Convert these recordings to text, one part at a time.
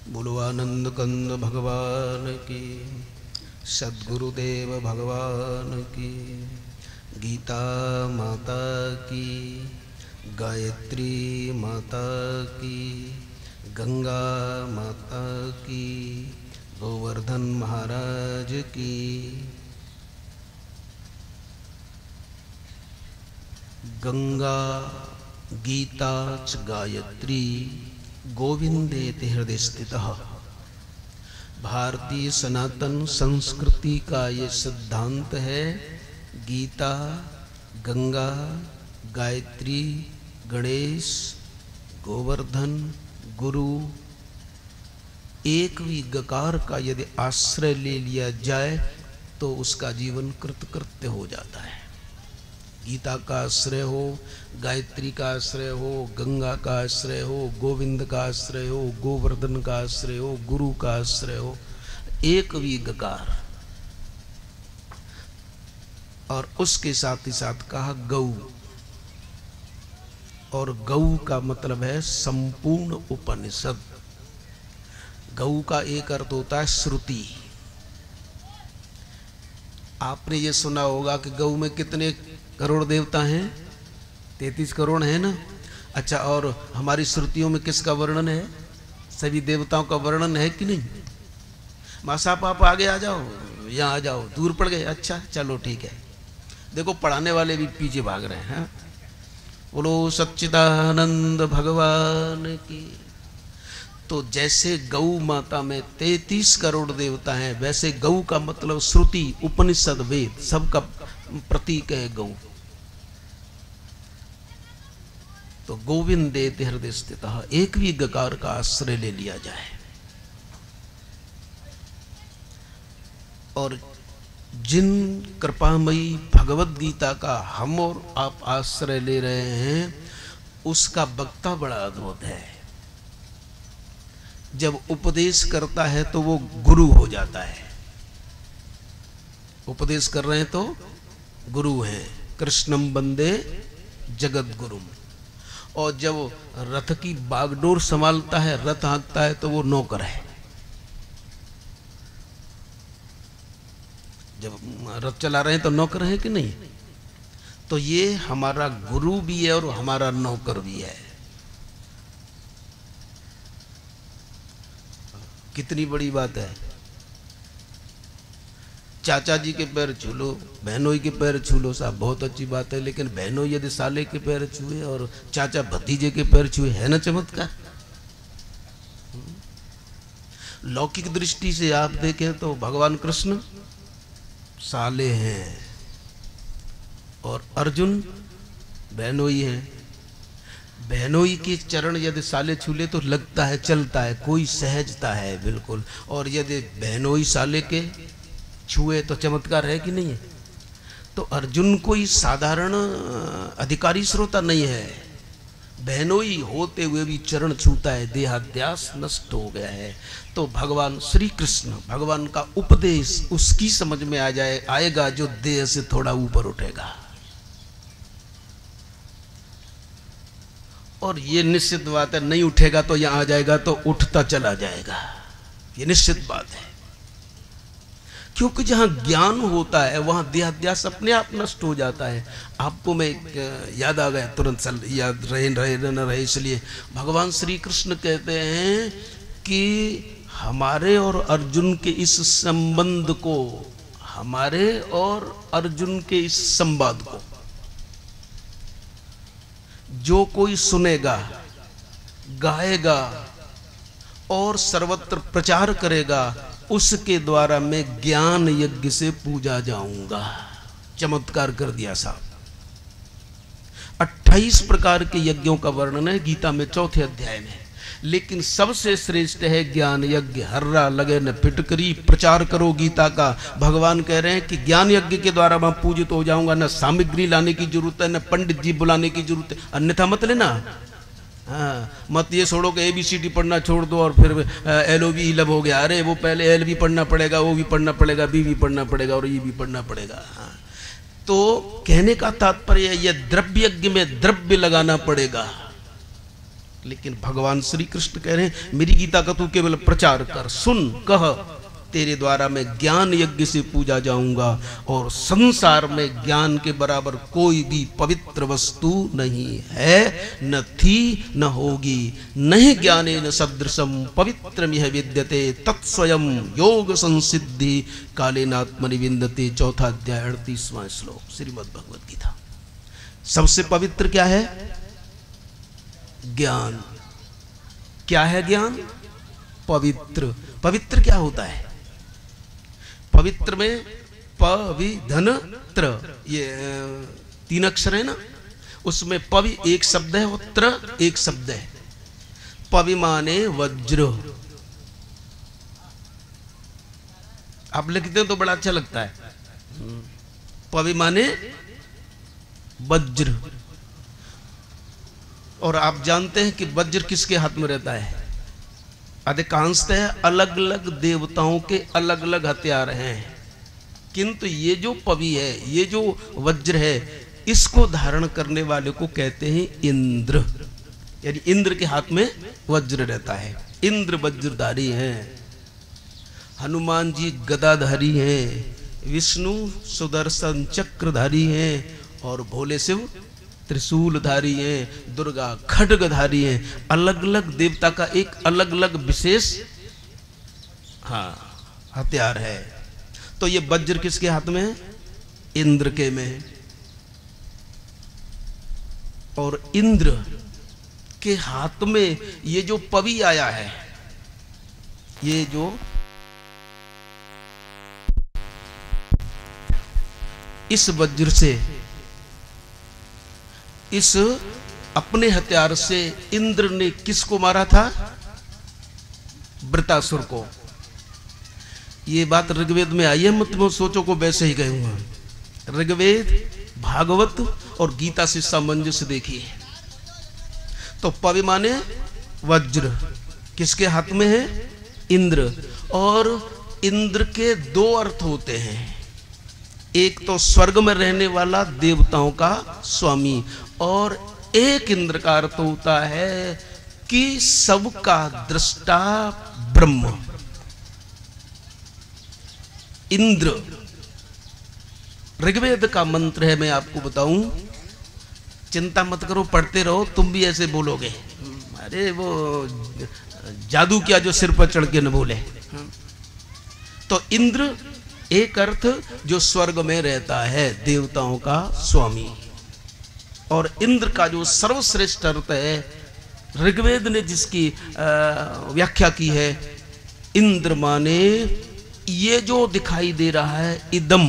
बोलो आनंद कंद भगवान की, सद्गुरुदेव भगवान की, गीता माता की, गायत्री माता की, गंगा माता की, गोवर्धन महाराज की। गंगा गीता च गायत्री गोविंदेति हृदय स्थितः। भारतीय सनातन संस्कृति का ये सिद्धांत है। गीता, गंगा, गायत्री, गणेश, गोवर्धन, गुरु, एक भी गकार का यदि आश्रय ले लिया जाए तो उसका जीवन कृतकृत्य हो जाता है। गीता का आश्रय हो, गायत्री का आश्रय हो, गंगा का आश्रय हो, गोविंद का आश्रय हो, गोवर्धन का आश्रय हो, गुरु का आश्रय हो, एक भी गकार। और उसके साथ ही साथ कहा गौ, और गौ का मतलब है संपूर्ण उपनिषद। गौ का एक अर्थ होता है श्रुति। आपने ये सुना होगा कि गौ में कितने करोड़ देवता हैं? 33 करोड़ है ना। अच्छा, और हमारी श्रुतियों में किसका वर्णन है? सभी देवताओं का वर्णन है कि नहीं? माँ साहब आप आगे आ जाओ, यहाँ आ जाओ, दूर पड़ गए। अच्छा चलो ठीक है। देखो पढ़ाने वाले भी पीछे भाग रहे हैं। बोलो सच्चिदानंद भगवान की। तो जैसे गौ माता में 33 करोड़ देवता हैं, वैसे गौ का मतलब श्रुति, उपनिषद, वेद सबका प्रतीक है गौ। तो गोविंदेति हृदय स्थितः, एक भी गकार का आश्रय ले लिया जाए। और जिन कृपामयी भगवत गीता का हम और आप आश्रय ले रहे हैं, उसका वक्ता बड़ा अद्भुत है। जब उपदेश करता है तो वो गुरु हो जाता है। उपदेश कर रहे हैं तो गुरु हैं। कृष्णम वंदे जगत गुरु। और जब रथ की बागडोर संभालता है, रथ हाँकता है, तो वो नौकर है। जब रथ चला रहे हैं तो नौकर है कि नहीं? तो ये हमारा गुरु भी है और हमारा नौकर भी है। कितनी बड़ी बात है। चाचा जी के पैर छू लो, बहनोई के पैर छू लो, साहब बहुत अच्छी बात है। लेकिन बहनोई यदि साले के पैर छुए और चाचा भतीजे के पैर छुए, है ना चमत्कार? लौकिक दृष्टि से आप देखें तो भगवान कृष्ण साले हैं और अर्जुन बहनोई हैं। बहनोई के चरण यदि साले छूले तो लगता है, चलता है, कोई सहजता है बिल्कुल। और यदि बहनोई साले के छुए तो चमत्कार है कि नहीं है? तो अर्जुन कोई साधारण अधिकारी श्रोता नहीं है। बहनोई होते हुए भी चरण छूता है, देहाध्यास नष्ट हो गया है। तो भगवान श्री कृष्ण, भगवान का उपदेश उसकी समझ में आएगा जो देह से थोड़ा ऊपर उठेगा। और ये निश्चित बात है, नहीं उठेगा तो यहां आ जाएगा तो उठता चला जाएगा, ये निश्चित बात है। क्योंकि जहां ज्ञान होता है वहां देहाध्यास अपने आप नष्ट हो जाता है। आपको मैं याद आ गया, तुरंत याद रहे न रहे, इसलिए भगवान श्री कृष्ण कहते हैं कि हमारे और अर्जुन के इस संबंध को, हमारे और अर्जुन के इस संवाद को जो कोई सुनेगा, गाएगा और सर्वत्र प्रचार करेगा, उसके द्वारा मैं ज्ञान यज्ञ से पूजा जाऊंगा। चमत्कार कर दिया साहब। 28 प्रकार के यज्ञों का वर्णन है गीता में 4थे अध्याय में। लेकिन सबसे श्रेष्ठ है ज्ञान यज्ञ। हर्रा लगे न फिटकरी, प्रचार करो गीता का। भगवान कह रहे हैं कि ज्ञान यज्ञ के द्वारा मैं पूजित हो जाऊंगा। न सामग्री लाने की जरूरत है, न पंडित जी बुलाने की जरूरत है। अन्यथा मत लेना। हाँ, मत ये छोड़ो कि ABCD पढ़ना छोड़ दो और फिर LOV लब हो गया। अरे वो पहले L भी पढ़ना पड़ेगा, O भी पढ़ना पड़ेगा, B भी पढ़ना पड़ेगा और E भी पढ़ना पड़ेगा। हाँ, तो कहने का तात्पर्य ये द्रव्य यज्ञ में द्रव्य लगाना पड़ेगा। लेकिन भगवान श्री कृष्ण कह रहे हैं मेरी गीता का तू केवल प्रचार कर, सुन, कह, तेरे द्वारा मैं ज्ञान यज्ञ से पूजा जाऊंगा और संसार में ज्ञान के बराबर कोई भी पवित्र वस्तु नहीं है, न थी न होगी। नहीं ज्ञाने न सदृशम पवित्रम यह विद्यते तत्स्वयं योग संसिद्धि कालेनात्मनि विन्दते। चौथा अध्याय 38वां श्लोक श्रीमद् भगवद गीता। सबसे पवित्र क्या है? ज्ञान। क्या है ज्ञान? पवित्र। पवित्र क्या होता है? पवित्र में पविधन त्र, ये 3 अक्षर है ना, उसमें पवि एक शब्द है और त्र एक शब्द है। पवि माने वज्र। आप लिखते हो तो बड़ा अच्छा लगता है। पवि माने वज्र। और आप जानते हैं कि वज्र किसके हाथ में रहता है? अधिकांशतः अलग अलग देवताओं के अलग अलग हथियार हैं, किंतु ये जो पवि है, ये जो वज्र है, इसको धारण करने वाले को कहते हैं इंद्र। यानी इंद्र के हाथ में वज्र रहता है। इंद्र वज्रधारी हैं, हनुमान जी गदाधारी हैं, विष्णु सुदर्शन चक्रधारी हैं और भोले शिव त्रिशूलधारी हैं, दुर्गा खड्गधारी हैं। अलग अलग देवता का एक अलग अलग विशेष हथियार है। तो ये वज्र किसके हाथ में है? इंद्र के में। और इंद्र के हाथ में ये जो पवि आया है, ये जो इस वज्र से, इस अपने हथियार से इंद्र ने किसको मारा था? वृतासुर को। ये बात ऋग्वेद में आई है, मत सोचो को वैसे ही गए हुए हैं। ऋग्वेद, भागवत और गीता से सामंजस्य देखिए। तो पवि माने वज्र, किसके हाथ में है? इंद्र। और इंद्र के 2 अर्थ होते हैं। एक तो स्वर्ग में रहने वाला देवताओं का स्वामी, और एक इंद्र का अर्थ होता है कि सबका दृष्टा ब्रह्म। इंद्र ऋग्वेद का मंत्र है, मैं आपको बताऊं, चिंता मत करो, पढ़ते रहो, तुम भी ऐसे बोलोगे। अरे वो जादू क्या जो सिर पर चढ़ के न बोले। तो इंद्र एक अर्थ जो स्वर्ग में रहता है, देवताओं का स्वामी। और इंद्र का जो सर्वश्रेष्ठ अर्थ है, ऋग्वेद ने जिसकी व्याख्या की है, इंद्र माने ये जो दिखाई दे रहा है, इदम,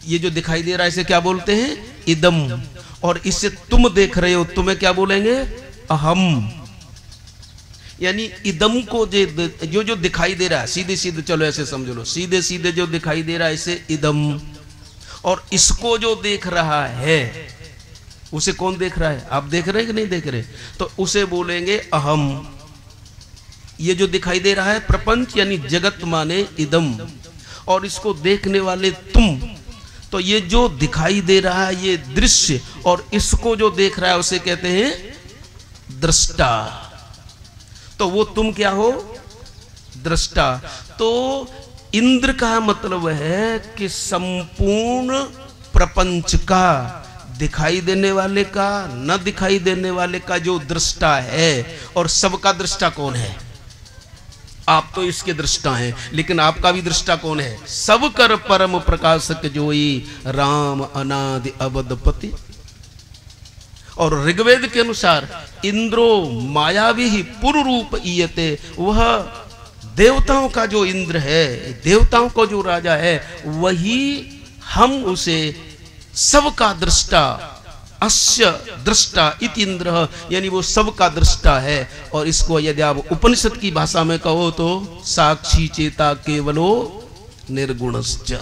ये जो दिखाई दे रहा है इसे क्या बोलते हैं? इदम। और इसे तुम देख रहे हो, तुम्हें क्या बोलेंगे? अहम। यानी इदम को जो दिखाई दे रहा है, सीधे सीधे चलो ऐसे समझ लो, सीधे सीधे जो दिखाई दे रहा है इसे इदम। और इसको जो देख रहा है उसे कौन देख रहा है? आप देख रहे हैं कि नहीं देख रहे? तो उसे बोलेंगे अहम। ये जो दिखाई दे रहा है प्रपंच यानी जगत माने इदम, और इसको देखने वाले तुम। तो ये जो दिखाई दे रहा है ये दृश्य, और इसको जो देख रहा है उसे कहते हैं दृष्टा। तो वो तुम क्या हो? दृष्टा। तो इंद्र का मतलब है कि संपूर्ण प्रपंच का, दिखाई देने वाले का, न दिखाई देने वाले का जो दृष्टा है। और सबका दृष्टा कौन है? आप तो इसके दृष्टा हैं, लेकिन आपका भी दृष्टा कौन है? सब कर परम प्रकाशक जोई राम अनादि अवधपति। और ऋग्वेद के अनुसार इंद्रो मायावी ही पुर रूप ईयते, वह देवताओं का जो इंद्र है, देवताओं को जो राजा है, वही हम उसे सबका दृष्टा, अस्य दृष्टा इति इंद्र, यानी वो सबका दृष्टा है। और इसको यदि आप उपनिषद की भाषा में कहो तो साक्षी चेता केवलो निर्गुणश्च,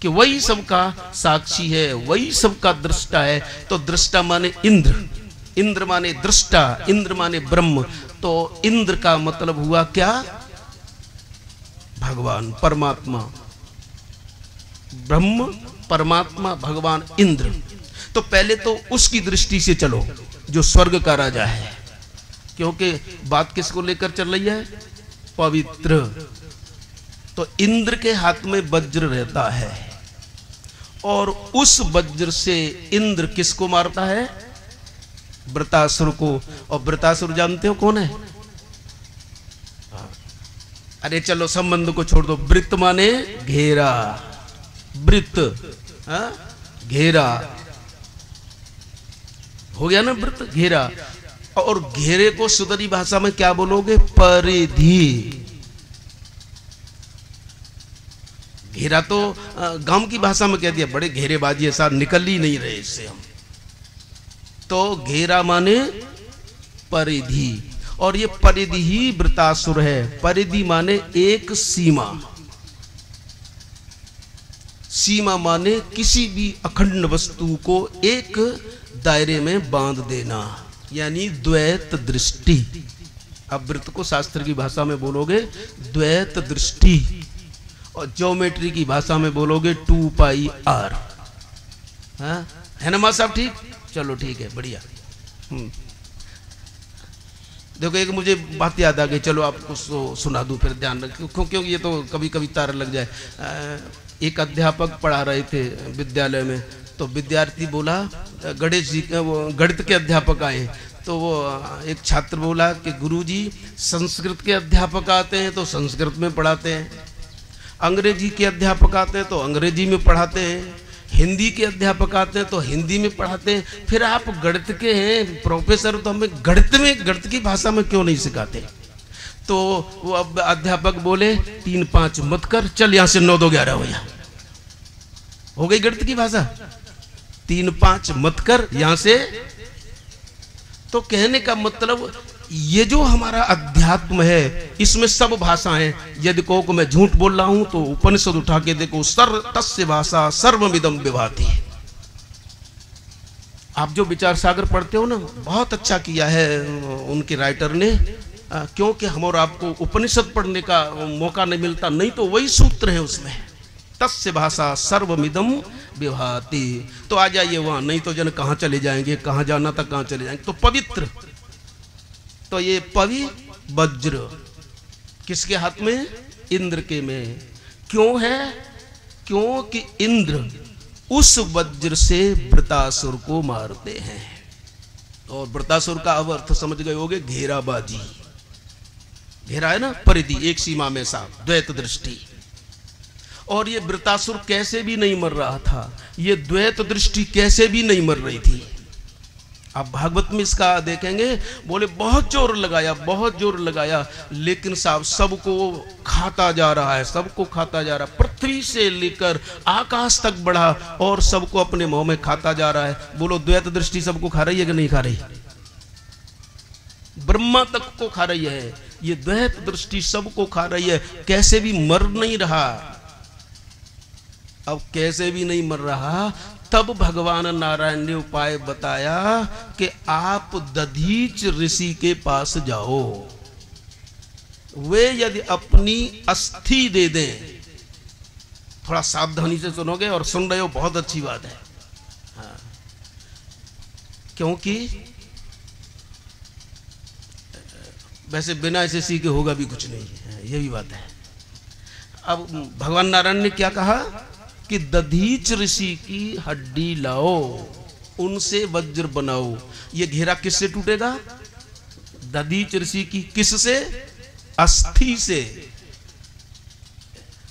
कि वही सबका साक्षी है, वही सबका दृष्टा है। तो दृष्टा माने इंद्र, इंद्र माने दृष्टा, इंद्र माने ब्रह्म। तो इंद्र का मतलब हुआ क्या? भगवान परमात्मा, ब्रह्म परमात्मा भगवान इंद्र। तो पहले तो उसकी दृष्टि से चलो जो स्वर्ग का राजा है, क्योंकि बात किसको लेकर चल रही है? पवित्र। तो इंद्र के हाथ में वज्र रहता है और उस वज्र से इंद्र किसको मारता है? वृतासुर को। और वृतासुर जानते हो कौन है? अरे चलो संबंध को छोड़ दो। वृत्त माने घेरा, वृत्त घेरा हो गया ना, वृत्त घेरा। और घेरे को सुदरी भाषा में क्या बोलोगे? परिधि। घेरा तो गांव की भाषा में कह दिया, बड़े घेरेबाजी है साहब, निकल ही नहीं रहे इससे हम। तो घेरा माने परिधि, और ये परिधि ही वृतासुर है। परिधि माने एक सीमा, सीमा माने किसी भी अखंड वस्तु को एक दायरे में बांध देना, यानी द्वैत दृष्टि। अब वृत्त को शास्त्र की भाषा में बोलोगे द्वैत दृष्टि, और ज्योमेट्री की भाषा में बोलोगे 2πr। है ना मां साहब? ठीक, चलो ठीक है, बढ़िया। देखो एक मुझे बात याद आ गई, चलो आपको सुना दूं, फिर ध्यान रखो, क्योंकि ये तो कभी कभी तार लग जाए। एक अध्यापक पढ़ा रहे थे विद्यालय में, तो विद्यार्थी बोला, गणेश जी वो गणित के अध्यापक आए, तो वो एक छात्र बोला कि गुरुजी संस्कृत के अध्यापक आते हैं तो संस्कृत में पढ़ाते हैं, अंग्रेजी के अध्यापक आते हैं तो अंग्रेजी में पढ़ाते हैं, हिंदी के अध्यापक आते हैं तो हिंदी में पढ़ाते हैं, फिर आप गणित के हैं प्रोफेसर, तो हमें गणित की भाषा में क्यों नहीं सिखाते? तो वो अब अध्यापक बोले 3-5 मत कर, चल यहां से 9-2-11 हो जा। हो गई गणित की भाषा, 3-5 मत कर यहां से। तो कहने का मतलब ये जो हमारा अध्यात्म है इसमें सब भाषाएं, यदि को मैं झूठ बोल रहा हूं तो उपनिषद उठा के देखो, तस्य भाषा सर्वमिदं विभाति। आप जो विचार सागर पढ़ते हो ना, बहुत अच्छा किया है उनके राइटर ने, क्योंकि हम और आपको उपनिषद पढ़ने का मौका नहीं मिलता, नहीं तो वही सूत्र है उसमें, तस्य भाषा सर्वमिदं विभाति। तो आ जाइए वहां, नहीं तो जन कहां चले जाएंगे, कहां जाना था कहां चले जाएंगे। तो पवित्र, तो ये पवि वज्र किसके हाथ में? इंद्र के में। क्यों है? क्योंकि इंद्र उस वज्र से वृतासुर को मारते हैं। और वृतासुर का अब अर्थ समझ गए होगे, घेराबाजी। घेरा है ना, परिधि, एक सीमा में साफ, द्वैत दृष्टि। और ये वृतासुर कैसे भी नहीं मर रहा था, ये द्वैत दृष्टि कैसे भी नहीं मर रही थी। आप भागवत में इसका देखेंगे, बोले बहुत जोर लगाया, बहुत जोर लगाया, लेकिन साहब सबको खाता जा रहा है, सबको खाता जा रहा है, पृथ्वी से लेकर आकाश तक बढ़ा और सबको अपने मुंह में खाता जा रहा है। बोलो द्वैत दृष्टि सबको खा रही है कि नहीं खा रही? ब्रह्मा तक को खा रही है, ये द्वैत दृष्टि सबको खा रही है, कैसे भी मर नहीं रहा। अब कैसे भी नहीं मर रहा, तब भगवान नारायण ने उपाय बताया कि आप दधीच ऋषि के पास जाओ, वे यदि अपनी अस्थि दे दें। थोड़ा सावधानी से सुनोगे, और सुन रहे हो, बहुत अच्छी बात है। हाँ। क्योंकि वैसे बिना ऐसे सीखे होगा भी कुछ नहीं है, ये भी बात है। अब भगवान नारायण ने क्या कहा कि दधीच ऋषि की हड्डी लाओ, उनसे वज्र बनाओ। ये घेरा किससे टूटेगा? दधीच ऋषि की किससे? अस्थि से।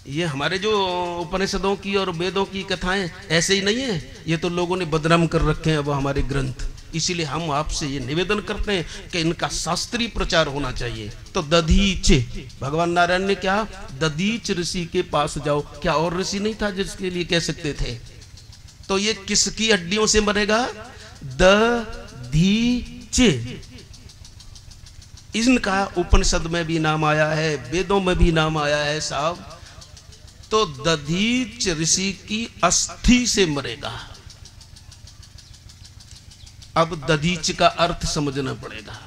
ये हमारे जो उपनिषदों की और वेदों की कथाएं ऐसे ही नहीं है, ये तो लोगों ने बदनाम कर रखे हैं अब हमारे ग्रंथ। इसीलिए हम आपसे ये निवेदन करते हैं कि इनका शास्त्रीय प्रचार होना चाहिए। तो दधीच, भगवान नारायण ने क्या? दधीच ऋषि के पास जाओ। क्या और ऋषि नहीं था जिसके लिए कह सकते थे? तो ये किसकी हड्डियों से मरेगा? दधीच। इनका उपनिषद में भी नाम आया है, वेदों में भी नाम आया है साहब। तो दधीच ऋषि की अस्थि से मरेगा। अब दधीच का अर्थ समझना पड़ेगा।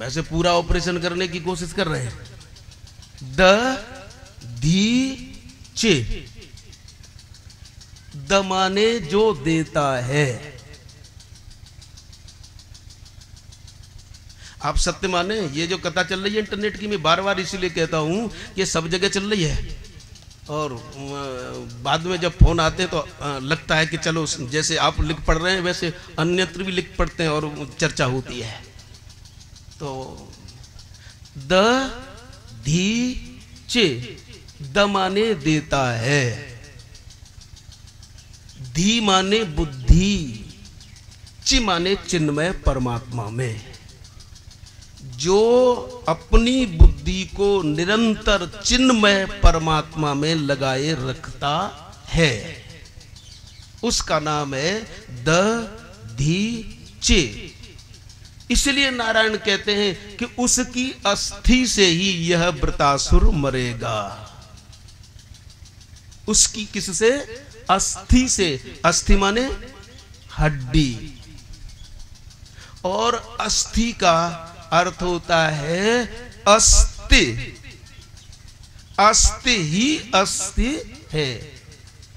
वैसे पूरा ऑपरेशन करने की कोशिश कर रहे हैं। धी चे, द माने जो देता है। आप सत्य माने, ये जो कथा चल रही है इंटरनेट की, मैं बार बार इसीलिए कहता हूं कि सब जगह चल रही है, और बाद में जब फोन आते हैं तो लगता है कि चलो जैसे आप लिख पढ़ रहे हैं वैसे अन्यत्र भी लिख पढ़ते हैं और चर्चा होती है। तो द धी चे, द माने देता है, धी माने बुद्धि, चि माने चिन्मय परमात्मा में। जो अपनी बुद्धि को निरंतर चिन्मय परमात्मा में लगाए रखता है उसका नाम है द धी चे। इसलिए नारायण कहते हैं कि उसकी अस्थि से ही यह वृतासुर मरेगा। उसकी किससे? अस्थि से। अस्थि माने हड्डी, और अस्थि का अर्थ होता है अस्ति। अस्ति ही अस्ति है,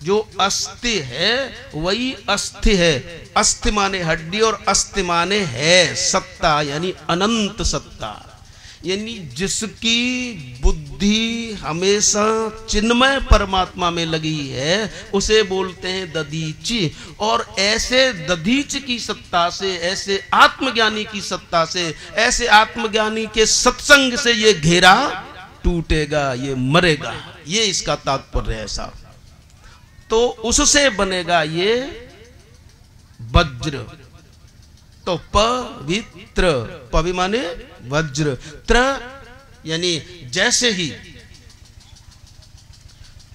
जो अस्ति है वही अस्थि है। अस्थि माने हड्डी और अस्ति माने है सत्ता, यानी अनंत सत्ता। यानी जिसकी बुद्धि हमेशा चिन्मय परमात्मा में लगी है उसे बोलते हैं दधीचि। और ऐसे दधीच की सत्ता से, ऐसे आत्मज्ञानी की सत्ता से, ऐसे आत्मज्ञानी के सत्संग से ये घेरा टूटेगा, ये मरेगा। ये इसका तात्पर्य है साहब। तो उससे बनेगा ये वज्र। तो पवित्र, पवि माने वज्र, त्र यानी जैसे ही।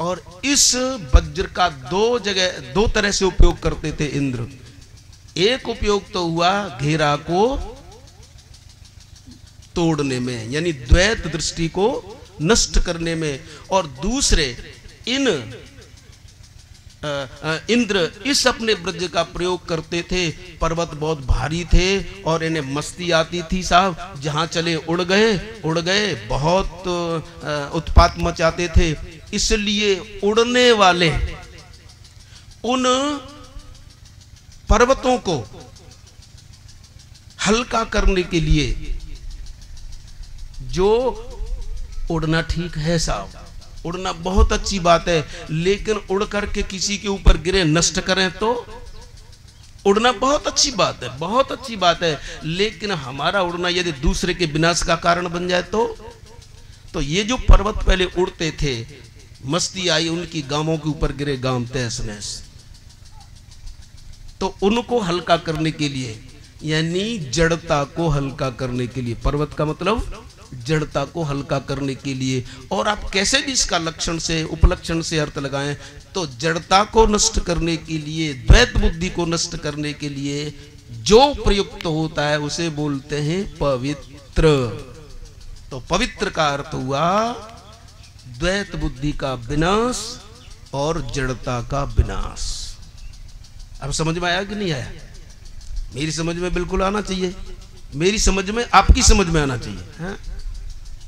और इस वज्र का दो तरह से उपयोग करते थे इंद्र। एक उपयोग तो हुआ घेरा को तोड़ने में, यानी द्वैत दृष्टि को नष्ट करने में, और दूसरे इंद्र इस अपने वज्र का प्रयोग करते थे। पर्वत बहुत भारी थे और इन्हें मस्ती आती थी साहब, जहां चले उड़ गए, बहुत उत्पात मचाते थे। इसलिए उड़ने वाले उन पर्वतों को हल्का करने के लिए, जो उड़ना ठीक है साहब, उड़ना बहुत अच्छी बात है, लेकिन उड़ करके किसी के ऊपर गिरे, नष्ट करें तो उड़ना बहुत अच्छी बात है, बहुत अच्छी बात है। लेकिन हमारा उड़ना यदि दूसरे के विनाश का कारण बन जाए तो ये जो पर्वत पहले उड़ते थे, मस्ती आई, उनकी गांवों के ऊपर गिरे, गांव तहस नहस। तो उनको हल्का करने के लिए, यानी जड़ता को हल्का करने के लिए, पर्वत का मतलब जड़ता को हल्का करने के लिए। और आप कैसे भी इसका लक्षण से, उपलक्षण से अर्थ लगाएं तो जड़ता को नष्ट करने के लिए, द्वैत बुद्धि को नष्ट करने के लिए जो प्रयुक्त होता है उसे बोलते हैं पवित्र। तो पवित्र का अर्थ हुआ द्वैत बुद्धि का विनाश और जड़ता का विनाश। अब समझ में आया कि नहीं आया? मेरी समझ में बिल्कुल आना चाहिए, मेरी समझ में, आपकी समझ में आना चाहिए, है?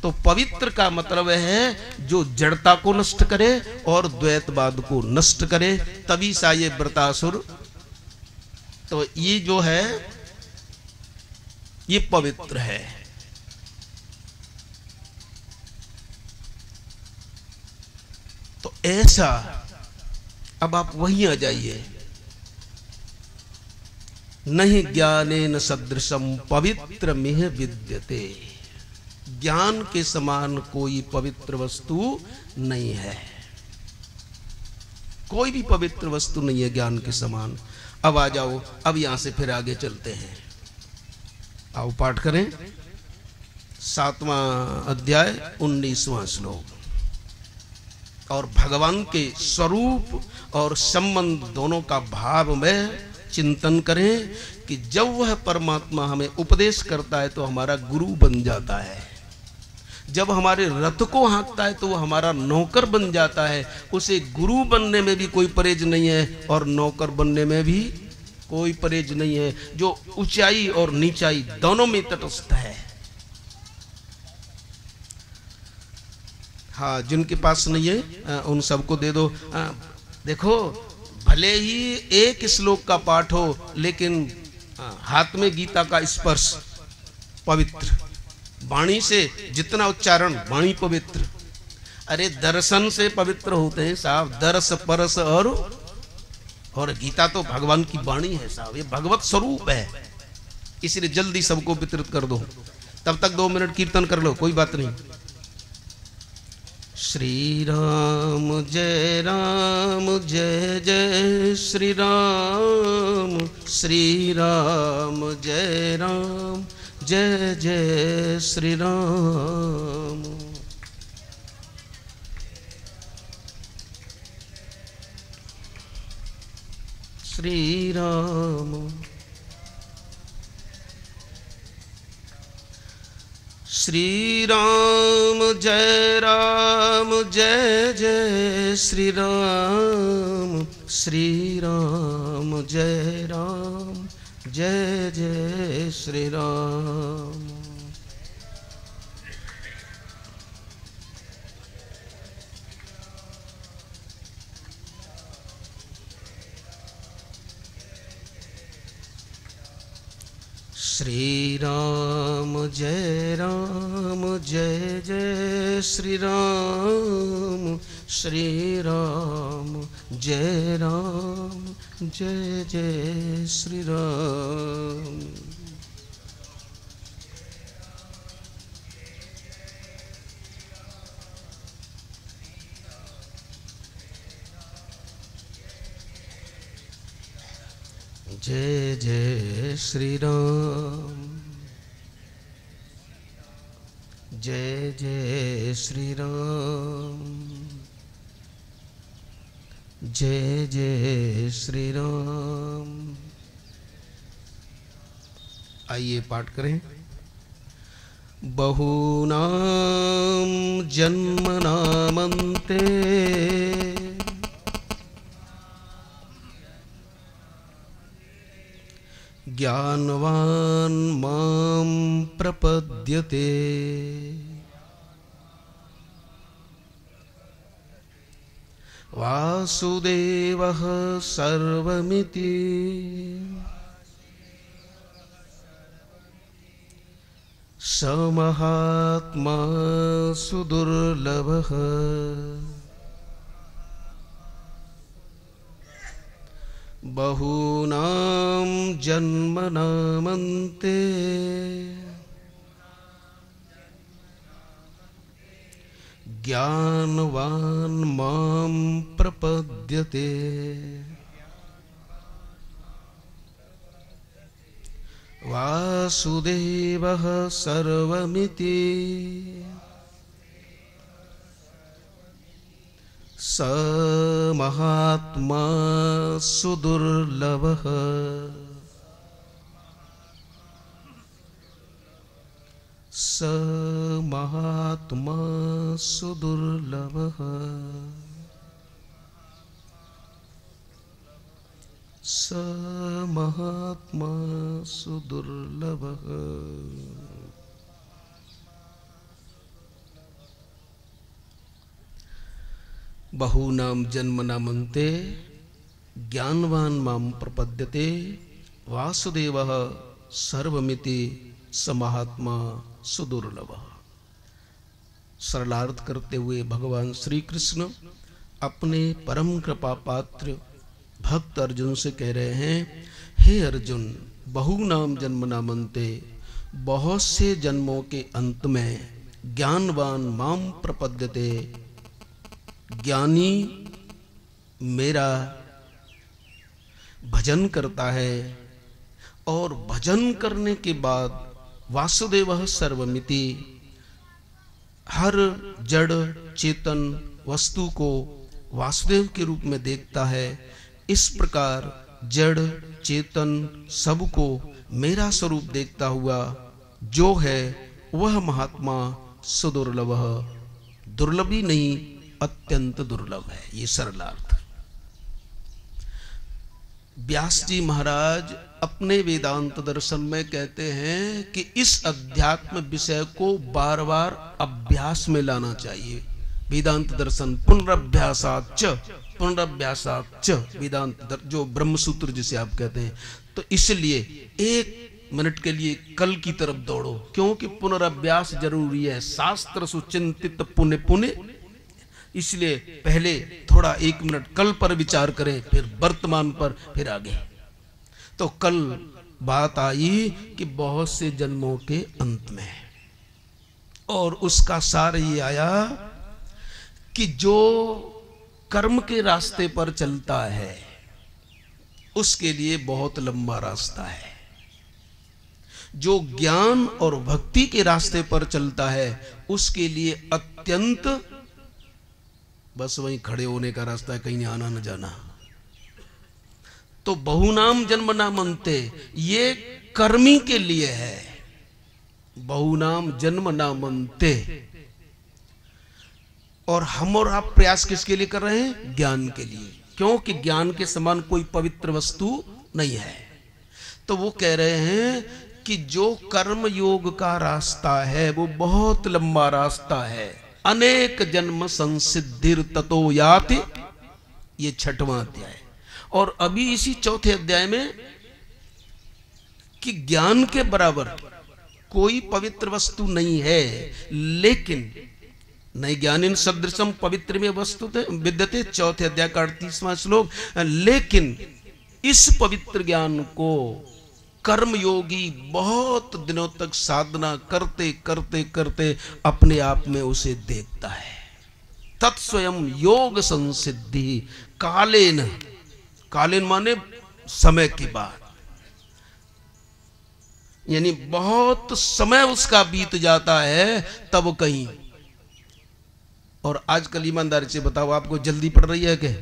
तो पवित्र का मतलब है जो जड़ता को नष्ट करे और द्वैतवाद को नष्ट करे, तभी सा ये वृतासुर। तो ये जो है ये पवित्र है। तो ऐसा, अब आप वहीं आ जाइए। नहीं ज्ञानेन सदृशम पवित्र मिह विद्यते। ज्ञान के समान कोई पवित्र वस्तु नहीं है, कोई भी पवित्र वस्तु नहीं है ज्ञान के समान। अब आ जाओ, अब यहां से फिर आगे चलते हैं। आओ पाठ करें 7वां अध्याय 19वां श्लोक। और भगवान के स्वरूप और संबंध दोनों का भाव में चिंतन करें कि जब वह परमात्मा हमें उपदेश करता है तो हमारा गुरु बन जाता है, जब हमारे रथ को हाँकता है तो वह हमारा नौकर बन जाता है। उसे गुरु बनने में भी कोई परहेज नहीं है और नौकर बनने में भी कोई परहेज नहीं है, जो ऊंचाई और नीचाई दोनों में तटस्थ है। हाँ, जिनके पास नहीं है उन सबको दे दो। देखो, भले ही एक श्लोक का पाठ हो, लेकिन हाथ में गीता का स्पर्श पवित्र, वाणी से जितना उच्चारण वाणी पवित्र। अरे दर्शन से पवित्र होते हैं साहब, दर्श परस और गीता तो भगवान की वाणी है साहब, ये भगवत स्वरूप है। इसलिए जल्दी सबको वितरित कर दो, तब तक 2 मिनट कीर्तन कर लो, कोई बात नहीं। श्री राम जय जय श्री राम, श्री राम जय जय श्री राम। श्री राम श्री राम जय जय श्री राम, श्री राम जय जय श्री राम। श्री राम जय जय श्री राम, श्री राम जय जय श्री राम। जय जय श्री राम, जय जय श्री राम, जय जय श्री राम। आइए पाठ करें। बहूनां जन्मनामन्ते ज्ञानवान् मां प्रपद्यते। वासुदेवः सर्वमिति स महात्मा सुदुर्लभः। बहूनां जन्मनामन्ते ज्ञानवान् मां प्रपद्यते। वासुदेवः सर्वमिति स महात्मा सुदुर्लभः। स महात्मा सुदुर्लभः। स महात्मा सुदुर्लभः। बहूनां जन्मनामन्ते ज्ञानवान् मां प्रपद्यते। वासुदेवः सर्वमिति स महात्मा सुदुर्लभः। सरलार्थ करते हुए भगवान श्री कृष्ण अपने परम कृपा पात्र भक्त अर्जुन से कह रहे हैं, हे अर्जुन, बहूनां जन्मनामन्ते, बहुत से जन्मों के अंत में, ज्ञानवान मां प्रपद्यते, ज्ञानी मेरा भजन करता है, और भजन करने के बाद वासुदेवः सर्वमिति, हर जड़ चेतन वस्तु को वासुदेव के रूप में देखता है। इस प्रकार जड़ चेतन सबको मेरा स्वरूप देखता हुआ जो है वह महात्मा सुदुर्लभ, दुर्लभ ही नहीं अत्यंत दुर्लभ है। ये सरलार्थ। व्यास जी महाराज अपने वेदांत दर्शन में कहते हैं कि इस अध्यात्म विषय को बार बार अभ्यास में लाना चाहिए। वेदांत दर्शन पुनरभ्यासाच वेदांत जो ब्रह्म सूत्र जिसे आप कहते हैं। तो इसलिए 1 मिनट के लिए कल की तरफ दौड़ो, क्योंकि पुनरअभ्यास जरूरी है। शास्त्र सुचिंतित पुण्य पुण्य, इसलिए पहले थोड़ा 1 मिनट कल पर विचार करें, फिर वर्तमान पर, फिर आगे। तो कल बात आई कि बहुत से जन्मों के अंत में, और उसका सार ये आया कि जो कर्म के रास्ते पर चलता है उसके लिए बहुत लंबा रास्ता है, जो ज्ञान और भक्ति के रास्ते पर चलता है उसके लिए अत्यंत बस वहीं खड़े होने का रास्ता है, कहीं आना न जाना। तो बहुनाम जन्म ना मनते, ये कर्मी के लिए है। बहुनाम जन्म ना मनते, और हम और आप प्रयास किसके लिए कर रहे हैं? ज्ञान के लिए, क्योंकि ज्ञान के समान कोई पवित्र वस्तु नहीं है। तो वो कह रहे हैं कि जो कर्म योग का रास्ता है वो बहुत लंबा रास्ता है। अनेक जन्म संसिद्धिर ततो याति, ये 6वां अध्याय। और अभी इसी 4थे अध्याय में कि ज्ञान के बराबर कोई पवित्र वस्तु नहीं है, लेकिन नहीं ज्ञानिन सदृशम पवित्र में वस्तु विद्यते, 4थे अध्याय का 38वां श्लोक। लेकिन इस पवित्र ज्ञान को कर्मयोगी बहुत दिनों तक साधना करते करते करते अपने आप में उसे देखता है। तत्स्वयं योग संसिद्धि कालेन, कालेन माने समय के बाद, यानी बहुत समय उसका बीत जाता है तब कहीं। और आजकल ईमानदारी से बताओ, आपको जल्दी पड़ रही है क्या?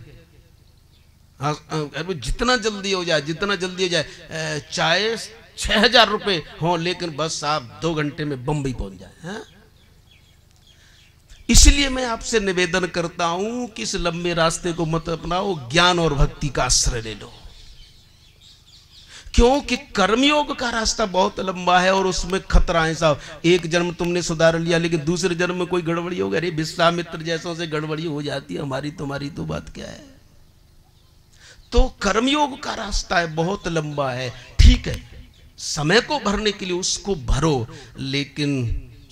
जितना जल्दी हो जाए, जितना जल्दी हो जाए, चाहे 6000 रुपए हो, लेकिन बस आप 2 घंटे में बंबई पहुंच जाए। हाँ? इसलिए मैं आपसे निवेदन करता हूं कि इस लंबे रास्ते को मत अपनाओ, ज्ञान और भक्ति का आश्रय ले लो, क्योंकि कर्मयोग का रास्ता बहुत लंबा है और उसमें खतरा है साहब। एक जन्म तुमने सुधार लिया, लेकिन दूसरे जन्म में कोई गड़बड़ी होगी, अरे विश्वामित्र जैसों से गड़बड़ी हो जाती है, हमारी तुम्हारी तो बात क्या है। तो कर्मयोग का रास्ता है, बहुत लंबा है। ठीक है, समय को भरने के लिए उसको भरो, लेकिन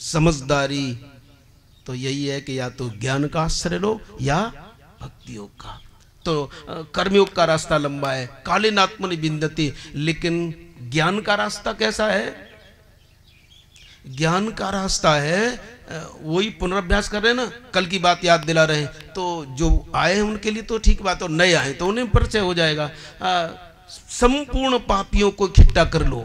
समझदारी तो यही है कि या तो ज्ञान का आश्रय लो या भक्ति योग का। तो कर्मयोग का रास्ता लंबा है, कालीन आत्मनि विन्दति, लेकिन ज्ञान का रास्ता कैसा है? ज्ञान का रास्ता है वही पुनर्अभ्यास कर रहे हैं ना, कल की बात याद दिला रहे हैं। तो जो आए हैं उनके लिए तो ठीक बात, और नए आए तो उन्हें परिचय हो जाएगा। संपूर्ण पापियों को इकट्ठा कर लो,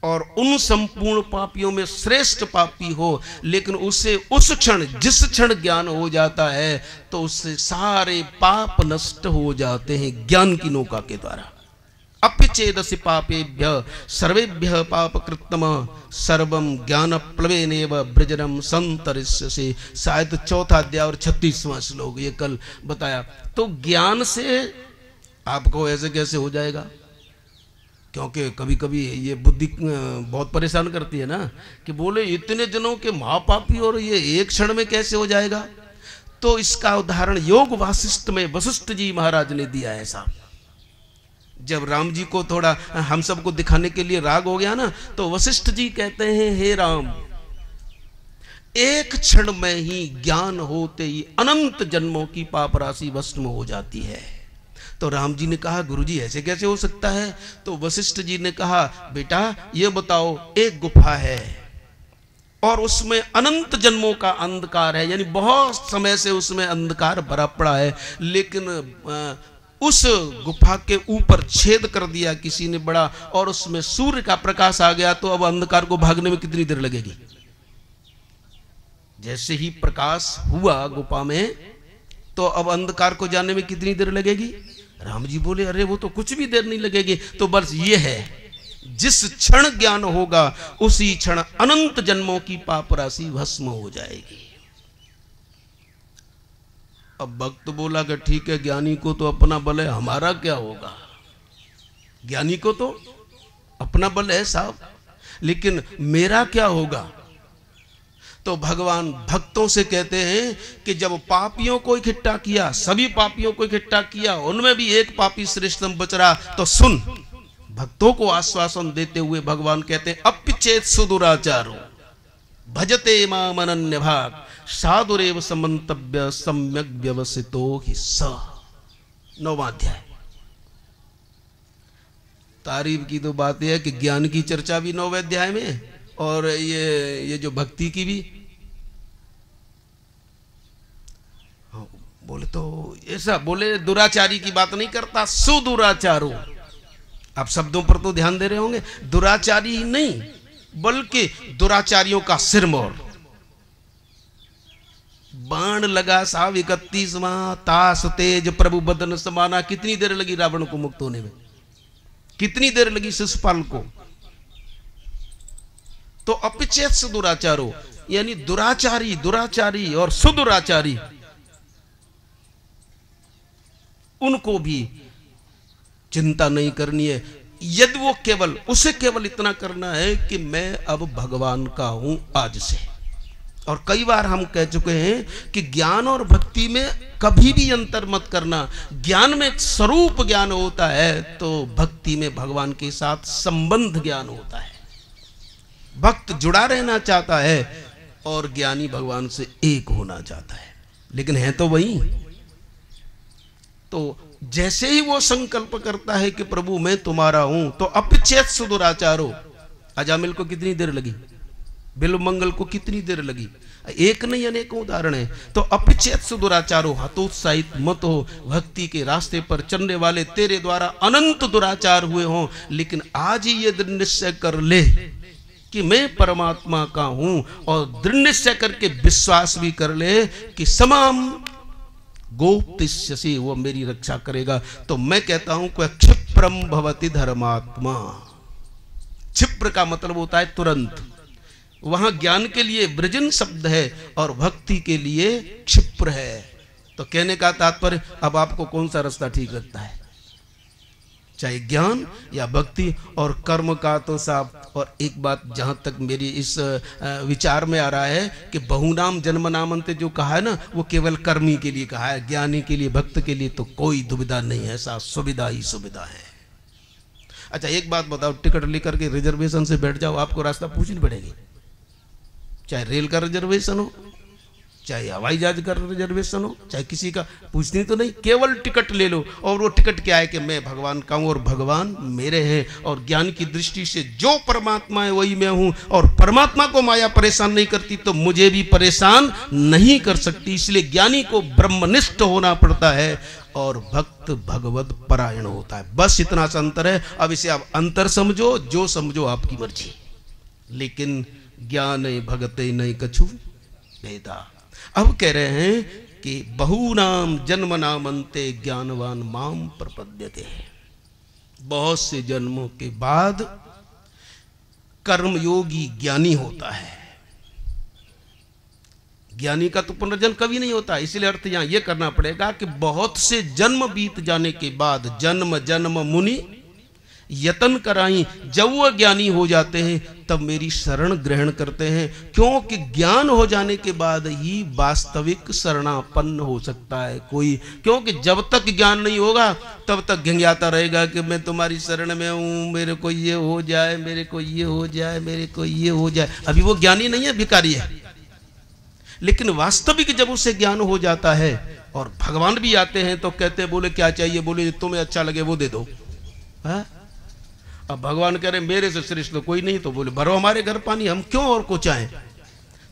और उन संपूर्ण पापियों में श्रेष्ठ पापी हो, लेकिन उसे उस क्षण, जिस क्षण ज्ञान हो जाता है तो उससे सारे पाप नष्ट हो जाते हैं ज्ञान की नौका के द्वारा। अपिचेदसि पापेभ्य सर्वेभ्य पापकृत्तम सर्वम ज्ञान प्लवेनेव ब्रजनम संतरिष्यसि। शायद 4था अध्याय और 36वां श्लोक ये कल बताया। तो ज्ञान से आपको ऐसे कैसे हो जाएगा? क्योंकि कभी कभी ये बुद्धि बहुत परेशान करती है ना, कि बोले इतने जनों के महापापी और ये एक क्षण में कैसे हो जाएगा। तो इसका उदाहरण योग वासिष्ठ में वशिष्ठ जी महाराज ने दिया है साहब। जब राम जी को थोड़ा हम सबको दिखाने के लिए राग हो गया ना, तो वशिष्ठ जी कहते हैं, हे राम, एक क्षण में ही ज्ञान होते ही अनंत जन्मों की पाप राशि भस्म हो जाती है। तो राम जी ने कहा, गुरुजी ऐसे कैसे हो सकता है? तो वशिष्ठ जी ने कहा, बेटा ये बताओ, एक गुफा है और उसमें अनंत जन्मों का अंधकार है, यानी बहुत समय से उसमें अंधकार भरा पड़ा है, लेकिन उस गुफा के ऊपर छेद कर दिया किसी ने बड़ा, और उसमें सूर्य का प्रकाश आ गया, तो अब अंधकार को भागने में कितनी देर लगेगी? जैसे ही प्रकाश हुआ गुफा में, तो अब अंधकार को जाने में कितनी देर लगेगी? राम जी बोले, अरे वो तो कुछ भी देर नहीं लगेगी। तो बस ये है, जिस क्षण ज्ञान होगा उसी क्षण अनंत जन्मों की पाप राशि भस्म हो जाएगी। अब भक्त बोला कि ठीक है, ज्ञानी को तो अपना बल है, हमारा क्या होगा? ज्ञानी को तो अपना बल है साहब, लेकिन मेरा क्या होगा? तो भगवान भक्तों से कहते हैं कि जब पापियों को इकट्ठा किया, सभी पापियों को इकट्ठा किया, उनमें भी एक पापी श्रेष्ठतम बच रहा, तो सुन। भक्तों को आश्वासन देते हुए भगवान कहते हैं अपिचेत सुदुराचारो भजते माम अनन्य भाग साधुरेव समन्तव्य सम्यक व्यवसितो हि स। 9वां अध्याय। तारीफ की तो बात यह है कि ज्ञान की चर्चा भी 9वें अध्याय में, और ये जो भक्ति की भी। बोले तो ऐसा बोले दुराचारी की बात नहीं करता, सुदुराचारो। आप शब्दों पर तो ध्यान दे रहे होंगे। दुराचारी ही नहीं बल्कि दुराचारियों का सिरमौर। बाण लगा साहब 31वां, तास तेज प्रभु बदन समाना। कितनी देर लगी रावण को मुक्त होने में, कितनी देर लगी शिशुपाल को। तो अपिचेत सुदुराचारो यानी दुराचारी, दुराचारी और सुदुराचारी, उनको भी चिंता नहीं करनी है। यदि वो केवल उसे केवल इतना करना है कि मैं अब भगवान का हूं आज से। और कई बार हम कह चुके हैं कि ज्ञान और भक्ति में कभी भी अंतर मत करना। ज्ञान में एक स्वरूप ज्ञान होता है, तो भक्ति में भगवान के साथ संबंध ज्ञान होता है। भक्त जुड़ा रहना चाहता है और ज्ञानी भगवान से एक होना चाहता है, लेकिन है तो वही। तो जैसे ही वो संकल्प करता है कि प्रभु मैं तुम्हारा हूं, तो अपिचेत सुदुराचारो। अजामिल को कितनी देर लगी, बिल्वमंगल को कितनी देर लगी, एक नहीं अनेकों उदाहरण है। तो अपिचेत सुदुराचारो, हतोत्साहित मत हो। भक्ति के रास्ते पर चलने वाले तेरे द्वारा अनंत दुराचार हुए हों, लेकिन आज ही ये दृढ़ निश्चय कर ले कि मैं परमात्मा का हूं, और दृढ़ निश्चय करके विश्वास भी कर ले कि समाम गोप्तिष्यसि, वो मेरी रक्षा करेगा। तो मैं कहता हूं कि क्षिप्रम भवति धर्मात्मा। क्षिप्र का मतलब होता है तुरंत। वहां ज्ञान के लिए वृजन शब्द है और भक्ति के लिए क्षिप्र है। तो कहने का तात्पर्य, अब आपको कौन सा रास्ता ठीक लगता है, चाहे ज्ञान या भक्ति। और कर्म का तो साहब, और एक बात जहां तक मेरी इस विचार में आ रहा है कि बहुनाम जन्म नामंते जो कहा है ना, वो केवल कर्मी के लिए कहा है, ज्ञानी के लिए, भक्त के लिए तो कोई दुविधा नहीं है। ऐसा सुविधा ही सुविधा है। अच्छा एक बात बताओ, टिकट लेकर के रिजर्वेशन से बैठ जाओ, आपको रास्ता पूछनी पड़ेगी। चाहे रेल का रिजर्वेशन हो, चाहे हवाई जहाज का रिजर्वेशन हो, चाहे किसी का, पूछनी तो नहीं, केवल टिकट ले लो। और वो टिकट क्या है कि मैं भगवान का हूं और भगवान मेरे हैं। और ज्ञान की दृष्टि से जो परमात्मा है वही मैं हूं, और परमात्मा को माया परेशान नहीं करती तो मुझे भी परेशान नहीं कर सकती। इसलिए ज्ञानी को ब्रह्मनिष्ठ होना पड़ता है और भक्त भगवत परायण होता है। बस इतना सा अंतर है। अब इसे आप अंतर समझो, जो समझो आपकी मर्जी, लेकिन ज्ञान भगते नहीं कछु भेदा। अब कह रहे हैं कि बहुनाम जन्म नामंते ज्ञानवान माम प्रपद्यते। बहुत से जन्मों के बाद कर्मयोगी ज्ञानी होता है। ज्ञानी का तो पुनर्जन्म कभी नहीं होता। इसलिए अर्थ यहां यह करना पड़ेगा कि बहुत से जन्म बीत जाने के बाद जन्म जन्म मुनि यतन कराई, जब वह ज्ञानी हो जाते हैं तब मेरी शरण ग्रहण करते हैं। क्योंकि ज्ञान हो जाने के बाद ही वास्तविक शरणापन्न हो सकता है कोई। क्योंकि जब तक ज्ञान नहीं होगा तब तक घिंघाता रहेगा कि मैं तुम्हारी शरण में हूं, मेरे को ये हो जाए, मेरे को ये हो जाए, मेरे को ये हो जाए। अभी वो ज्ञानी नहीं है, भिखारी है। लेकिन वास्तविक जब उसे ज्ञान हो जाता है और भगवान भी आते हैं तो कहते हैं, बोले क्या चाहिए, बोले तुम्हें अच्छा लगे वो दे दो। है? अब भगवान कह रहे मेरे से श्रेष्ठ तो कोई नहीं, तो बोले भरो हमारे घर पानी, हम क्यों और को चाहें।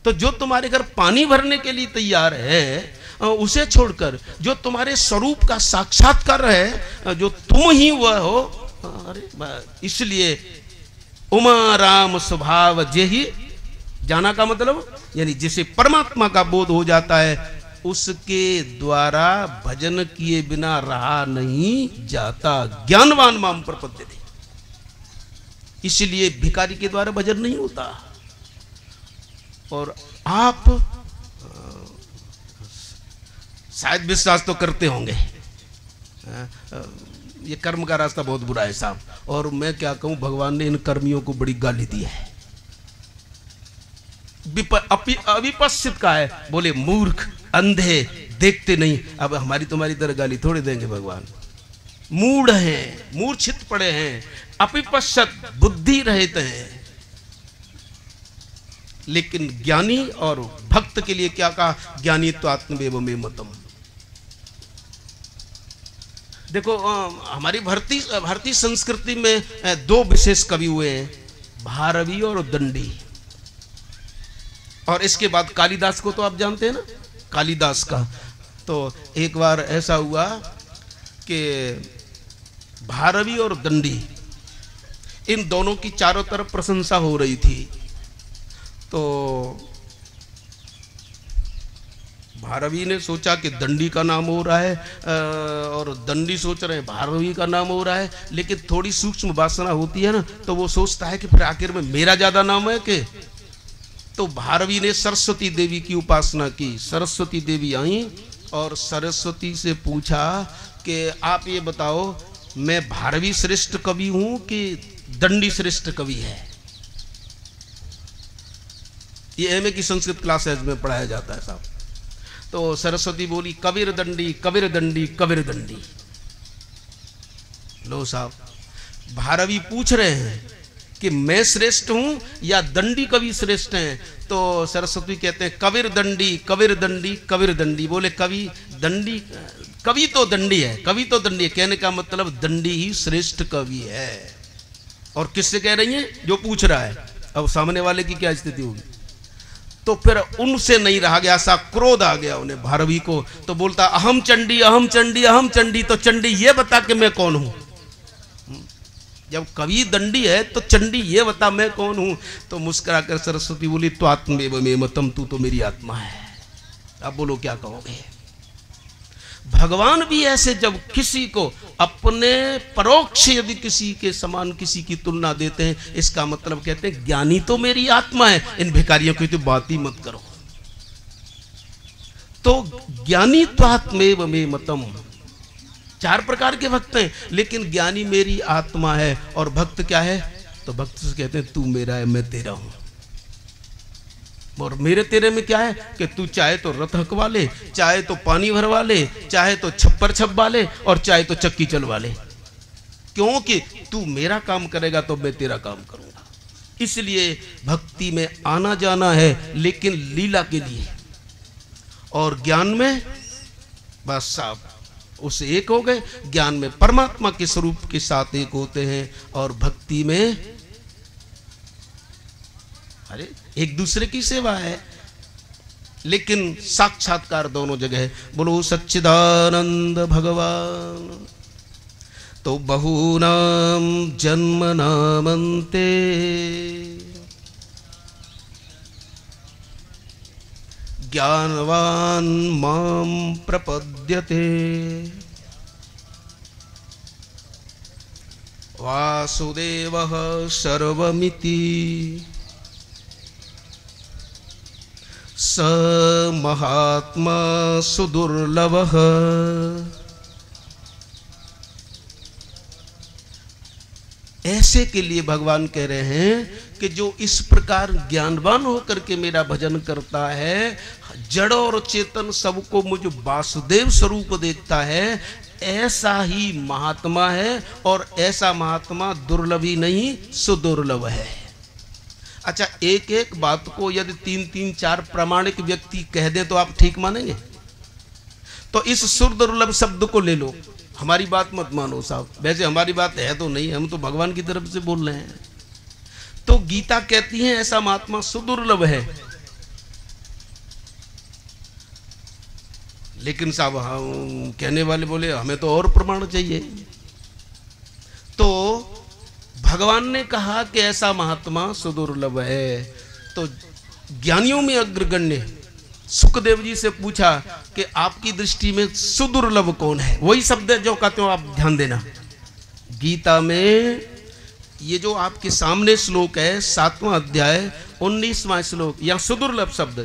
तो जो तुम्हारे घर पानी भरने के लिए तैयार है उसे छोड़कर जो तुम्हारे स्वरूप का साक्षात्कार है, जो तुम ही वह हो, अरे इसलिए उमा राम स्वभाव जे ही जाना का मतलब, यानी जिसे परमात्मा का बोध हो जाता है उसके द्वारा भजन किए बिना रहा नहीं जाता। ज्ञानवान माम प्रपद्यते। इसलिए भिखारी के द्वारा भजन नहीं होता। और आप शायद विश्वास तो करते होंगे, ये कर्म का रास्ता बहुत बुरा है साहब। और मैं क्या कहूं, भगवान ने इन कर्मियों को बड़ी गाली दी है, अविपस्सित का है, बोले मूर्ख, अंधे, देखते नहीं। अब हमारी तुम्हारी तरह गाली थोड़ी देंगे भगवान। मूढ़ हैं, मूर्छित पड़े हैं, अपिपश्यत, बुद्धि रहित हैं। लेकिन ज्ञानी और भक्त के लिए क्या कहा? ज्ञानी तो आत्मवेव में मतम। देखो हमारी भारतीय संस्कृति में दो विशेष कवि हुए हैं, भारवी और दंडी। और इसके बाद कालिदास को तो आप जानते हैं ना, कालिदास का। तो एक बार ऐसा हुआ कि भारवी और दंडी, इन दोनों की चारों तरफ प्रशंसा हो रही थी। तो भारवी ने सोचा कि दंडी का नाम हो रहा है, और दंडी सोच रहे हैं भारवी का नाम हो रहा है। लेकिन थोड़ी सूक्ष्म वासना होती है ना, तो वो सोचता है कि फिर आखिर में मेरा ज्यादा नाम है कि। तो भारवी ने सरस्वती देवी की उपासना की। सरस्वती देवी आई और सरस्वती से पूछा कि आप ये बताओ, मैं भारवी श्रेष्ठ कवि हूं कि दंडी श्रेष्ठ कवि है? ये एमए की संस्कृत क्लासेज में पढ़ाया जाता है साहब। तो सरस्वती बोली, कबीर दंडी, कबीर दंडी, कबीर दंडी। लो साहब, भारवी पूछ रहे हैं कि मैं श्रेष्ठ हूं या दंडी कवि श्रेष्ठ हैं? तो सरस्वती कहते हैं कबीर दंडी, कबीर दंडी, कबीर दंडी। बोले कवि दंडी, कवि तो दंडी है, कवि तो दंडी है। कहने का मतलब दंडी ही श्रेष्ठ कवि है। और किससे कह रही है? जो पूछ रहा है। अब सामने वाले की क्या स्थिति होगी? तो फिर उनसे नहीं रहा गया, सा क्रोध आ गया उन्हें भारवी को। तो बोलता अहम चंडी, अहम चंडी, अहम चंडी। तो चंडी ये बता कि मैं कौन हूं। जब कवि दंडी है तो चंडी ये बता मैं कौन हूं। तो मुस्कुराकर सरस्वती बोली, तो आत्मेव में मतम, तू तो मेरी आत्मा है। अब बोलो क्या कहोगे? भगवान भी ऐसे जब किसी को अपने परोक्ष यदि किसी के समान किसी की तुलना देते हैं, इसका मतलब कहते हैं ज्ञानी तो मेरी आत्मा है, इन भिखारियों की तो बात ही मत करो। तो ज्ञानी तो आत्मेव में मतम। चार प्रकार के भक्त हैं, लेकिन ज्ञानी मेरी आत्मा है। और भक्त क्या है? तो भक्त से कहते हैं तू मेरा है, मैं तेरा हूं। और मेरे तेरे में क्या है कि तू चाहे तो रथ हकवा ले, चाहे तो पानी भरवा ले, चाहे तो छप्पर छपवा ले, और चाहे तो चक्की चलवा ले। क्योंकि तू मेरा काम करेगा तो मैं तेरा काम करूंगा। इसलिए भक्ति में आना जाना है, लेकिन लीला के लिए। और ज्ञान में बस साहब उससे एक हो गए। ज्ञान में परमात्मा के स्वरूप के साथ एक होते हैं, और भक्ति में अरे एक दूसरे की सेवा है, लेकिन साक्षात्कार दोनों जगह है। बोलो सच्चिदानंद भगवान। तो बहूनाम जन्म नामन्ते ज्ञानवान माम प्रपद्यते वासुदेवः सर्वमिति स महात्मा सुदुर्लभः। ऐसे के लिए भगवान कह रहे हैं कि जो इस प्रकार ज्ञानवान होकर के मेरा भजन करता है, जड़ और चेतन सबको मुझ वासुदेव स्वरूप देखता है, ऐसा ही महात्मा है। और ऐसा महात्मा दुर्लभ ही नहीं, सुदुर्लभ है। अच्छा, एक एक बात को यदि तीन तीन चार प्रामाणिक व्यक्ति कह दें तो आप ठीक मानेंगे? तो इस सुदुर्लभ शब्द को ले लो, हमारी बात मत मानो साहब। वैसे हमारी बात है तो नहीं, हम तो भगवान की तरफ से बोल रहे हैं। तो गीता कहती है ऐसा महात्मा सुदुर्लभ है। लेकिन साहब हम कहने वाले बोले हमें तो और प्रमाण चाहिए। तो भगवान ने कहा कि ऐसा महात्मा सुदुर्लभ है। तो ज्ञानियों में अग्रगण्य सुखदेव जी से पूछा कि आपकी दृष्टि में सुदुर्लभ कौन है? वही शब्द है जो कहते हो, आप ध्यान देना। गीता में ये जो आपके सामने श्लोक है 7वां अध्याय 19वां श्लोक, या सुदुर्लभ शब्द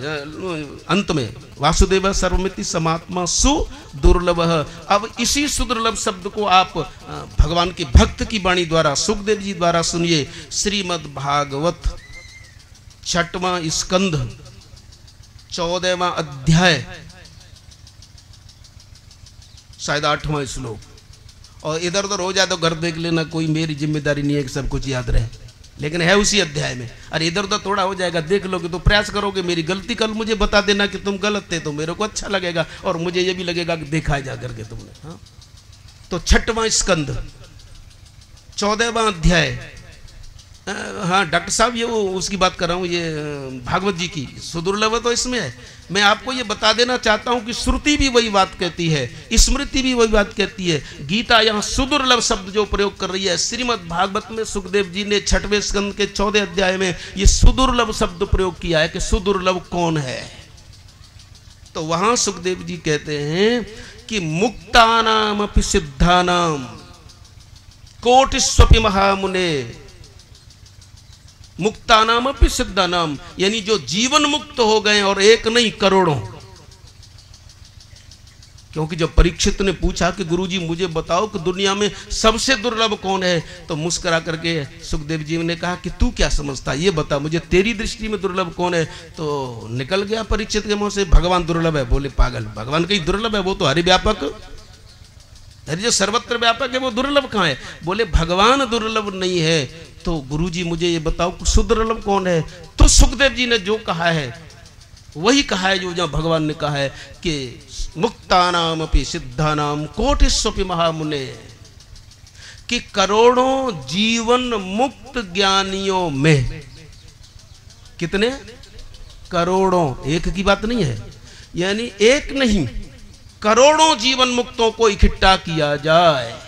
अंत में वासुदेव सर्वमिति समात्मा सुदुर्लभ। अब इसी सुदुर्लभ शब्द को आप भगवान के भक्त की वाणी द्वारा सुखदेव जी द्वारा सुनिए। श्रीमद् भागवत छठवां स्कंध 14वां अध्याय शायद 8वां श्लोक। और इधर उधर हो जाए तो घर देख लेना, कोई मेरी जिम्मेदारी नहीं है कि सब कुछ याद रहे, लेकिन है उसी अध्याय में। अरे इधर उधर थोड़ा हो जाएगा, देख लोगे तो प्रयास करोगे। मेरी गलती कल मुझे बता देना कि तुम गलत थे, तो मेरे को अच्छा लगेगा और मुझे ये भी लगेगा कि देखा जा करके तुमने। हाँ, तो छठवां स्कंद 14वां अध्याय। हाँ डॉक्टर साहब, ये वो उसकी बात कर रहा हूँ, ये भागवत जी की सुदुर्लभ तो इसमें है। मैं आपको ये बता देना चाहता हूँ कि श्रुति भी वही बात कहती है, स्मृति भी वही बात कहती है। गीता यहाँ सुदुर्लभ शब्द जो प्रयोग कर रही है, श्रीमद् भागवत में सुखदेव जी ने 6वें स्कंद के 14 अध्याय में ये सुदुर्लभ शब्द प्रयोग किया है कि सुदुर्लभ कौन है। तो वहां सुखदेव जी कहते हैं कि मुक्तानाम अपि सिद्धानाम कोटिस्वपि महामुने। मुक्तानाम अपि सिद्धानाम, यानी जो जीवन मुक्त हो गए और एक नहीं करोड़ों। क्योंकि जब परीक्षित ने पूछा कि गुरुजी मुझे बताओ कि दुनिया में सबसे दुर्लभ कौन है, तो मुस्कुरा करके सुखदेव जी ने कहा कि तू क्या समझता, ये बता मुझे, तेरी दृष्टि में दुर्लभ कौन है। तो निकल गया परीक्षित के मुंह से, भगवान दुर्लभ है। बोले पागल, भगवान कहीं दुर्लभ है? वो तो हरिव्यापक, अरे जो सर्वत्र व्यापक है वो दुर्लभ कहाँ है? बोले भगवान दुर्लभ नहीं है। तो गुरुजी मुझे ये बताओ सुदुर्लभ कौन है? तो सुखदेव जी ने जो कहा है वही कहा है जो जहाँ भगवान ने कहा है कि मुक्तानाम अपि सिद्धानाम कोटिस्वपि महामुने, कि करोड़ों जीवन मुक्त ज्ञानियों में, कितने? करोड़ों, एक की बात नहीं है, यानी एक नहीं करोड़ों जीवन मुक्तों को इकट्ठा किया जाए।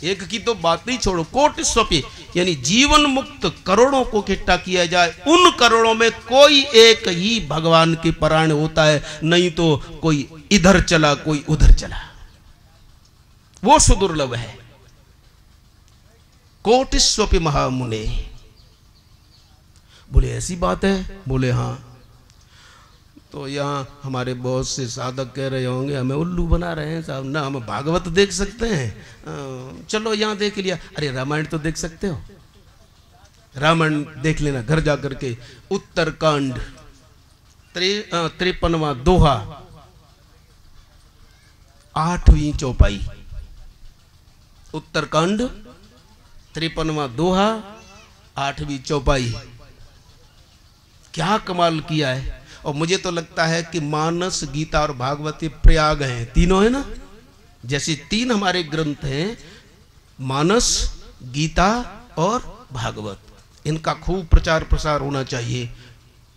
एक की तो बात ही छोड़ो, कोटिस्वपि यानी जीवन मुक्त करोड़ों को इकट्ठा किया जाए। उन करोड़ों में कोई एक ही भगवान के परायण होता है, नहीं तो कोई इधर चला कोई उधर चला, वो सुदुर्लभ है। कोटिस्वपि महामुने। बोले ऐसी बात है? बोले हाँ। तो यहाँ हमारे बहुत से साधक कह रहे होंगे हमें उल्लू बना रहे हैं साहब, ना हम भागवत देख सकते हैं, चलो यहाँ देख लिया। अरे रामायण तो देख सकते हो, रामायण देख लेना घर जा करके। उत्तरकांड 53वां दोहा 8वीं चौपाई। उत्तरकांड 53वां दोहा 8वीं चौपाई। क्या कमाल किया है। और मुझे तो लगता है कि मानस, गीता और भागवत ये प्रयाग हैं, तीनों है ना। जैसे 3 हमारे ग्रंथ हैं, मानस, गीता और भागवत, इनका खूब प्रचार प्रसार होना चाहिए।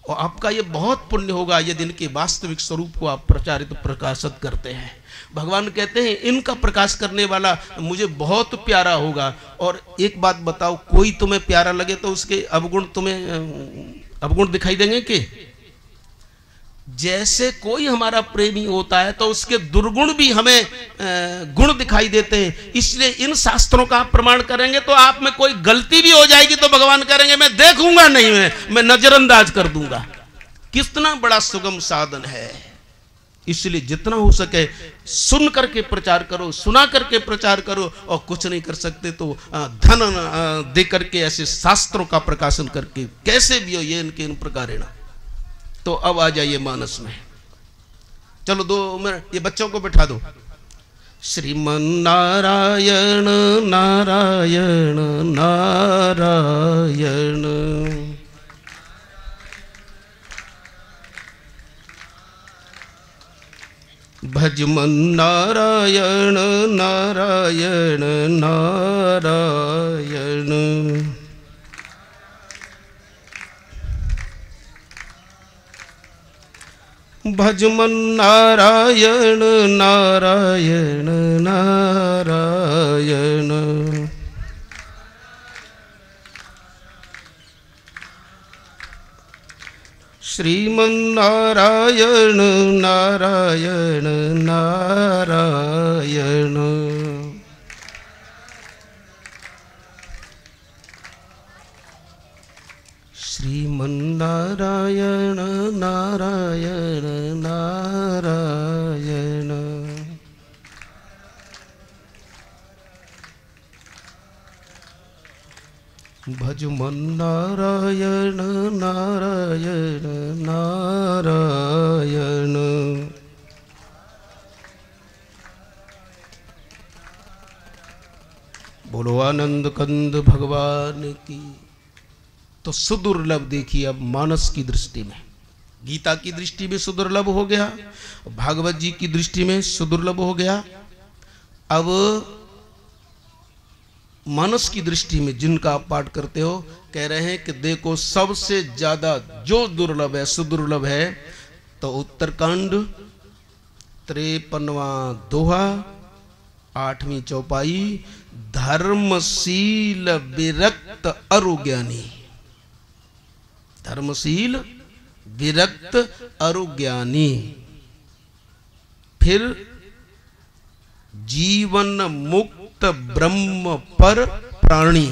और आपका ये बहुत पुण्य होगा यदि इनके वास्तविक स्वरूप को आप प्रचारित प्रकाशित करते हैं। भगवान कहते हैं इनका प्रकाश करने वाला मुझे बहुत प्यारा होगा। और एक बात बताओ, कोई तुम्हें प्यारा लगे तो उसके अवगुण तुम्हें अवगुण दिखाई देंगे कि? जैसे कोई हमारा प्रेमी होता है तो उसके दुर्गुण भी हमें गुण दिखाई देते हैं। इसलिए इन शास्त्रों का आप प्रमाण करेंगे तो आप में कोई गलती भी हो जाएगी तो भगवान करेंगे मैं देखूंगा नहीं, मैं नजरअंदाज कर दूंगा। कितना बड़ा सुगम साधन है। इसलिए जितना हो सके सुन करके प्रचार करो, सुना करके प्रचार करो। और कुछ नहीं कर सकते तो धन दे करके ऐसे शास्त्रों का प्रकाशन करके, कैसे भी हो ये इनके इन प्रकार। तो अब आ जाइए मानस में। चलो 2 मिनट ये बच्चों को बैठा दो। श्रीमन नारायण नारायण नारायण, भजमन नारायण नारायण नारायण, भजमन नारायण नारायण नारायण, श्रीमन नारायण नारायण नारायण, श्रीमन नारायण नारायण नारायण, भज मन नारायण नारायण नारायण। बोलो आनंद कंद भगवान की। तो सुदुर्लभ देखिए अब मानस की दृष्टि में, गीता की दृष्टि में सुदुर्लभ हो गया, भागवत जी की दृष्टि में सुदुर्लभ हो गया। अब मानस की दृष्टि में जिनका आप पाठ करते हो, कह रहे हैं कि देखो सबसे ज्यादा जो दुर्लभ है, सुदुर्लभ है, तो उत्तरकांड 53वां दोहा 8वीं चौपाई, धर्मशील विरक्त अरुज्ञानी। धर्मशील विरक्त अरुज्ञानी। फिर जीवन मुक्त ब्रह्म पर प्राणी।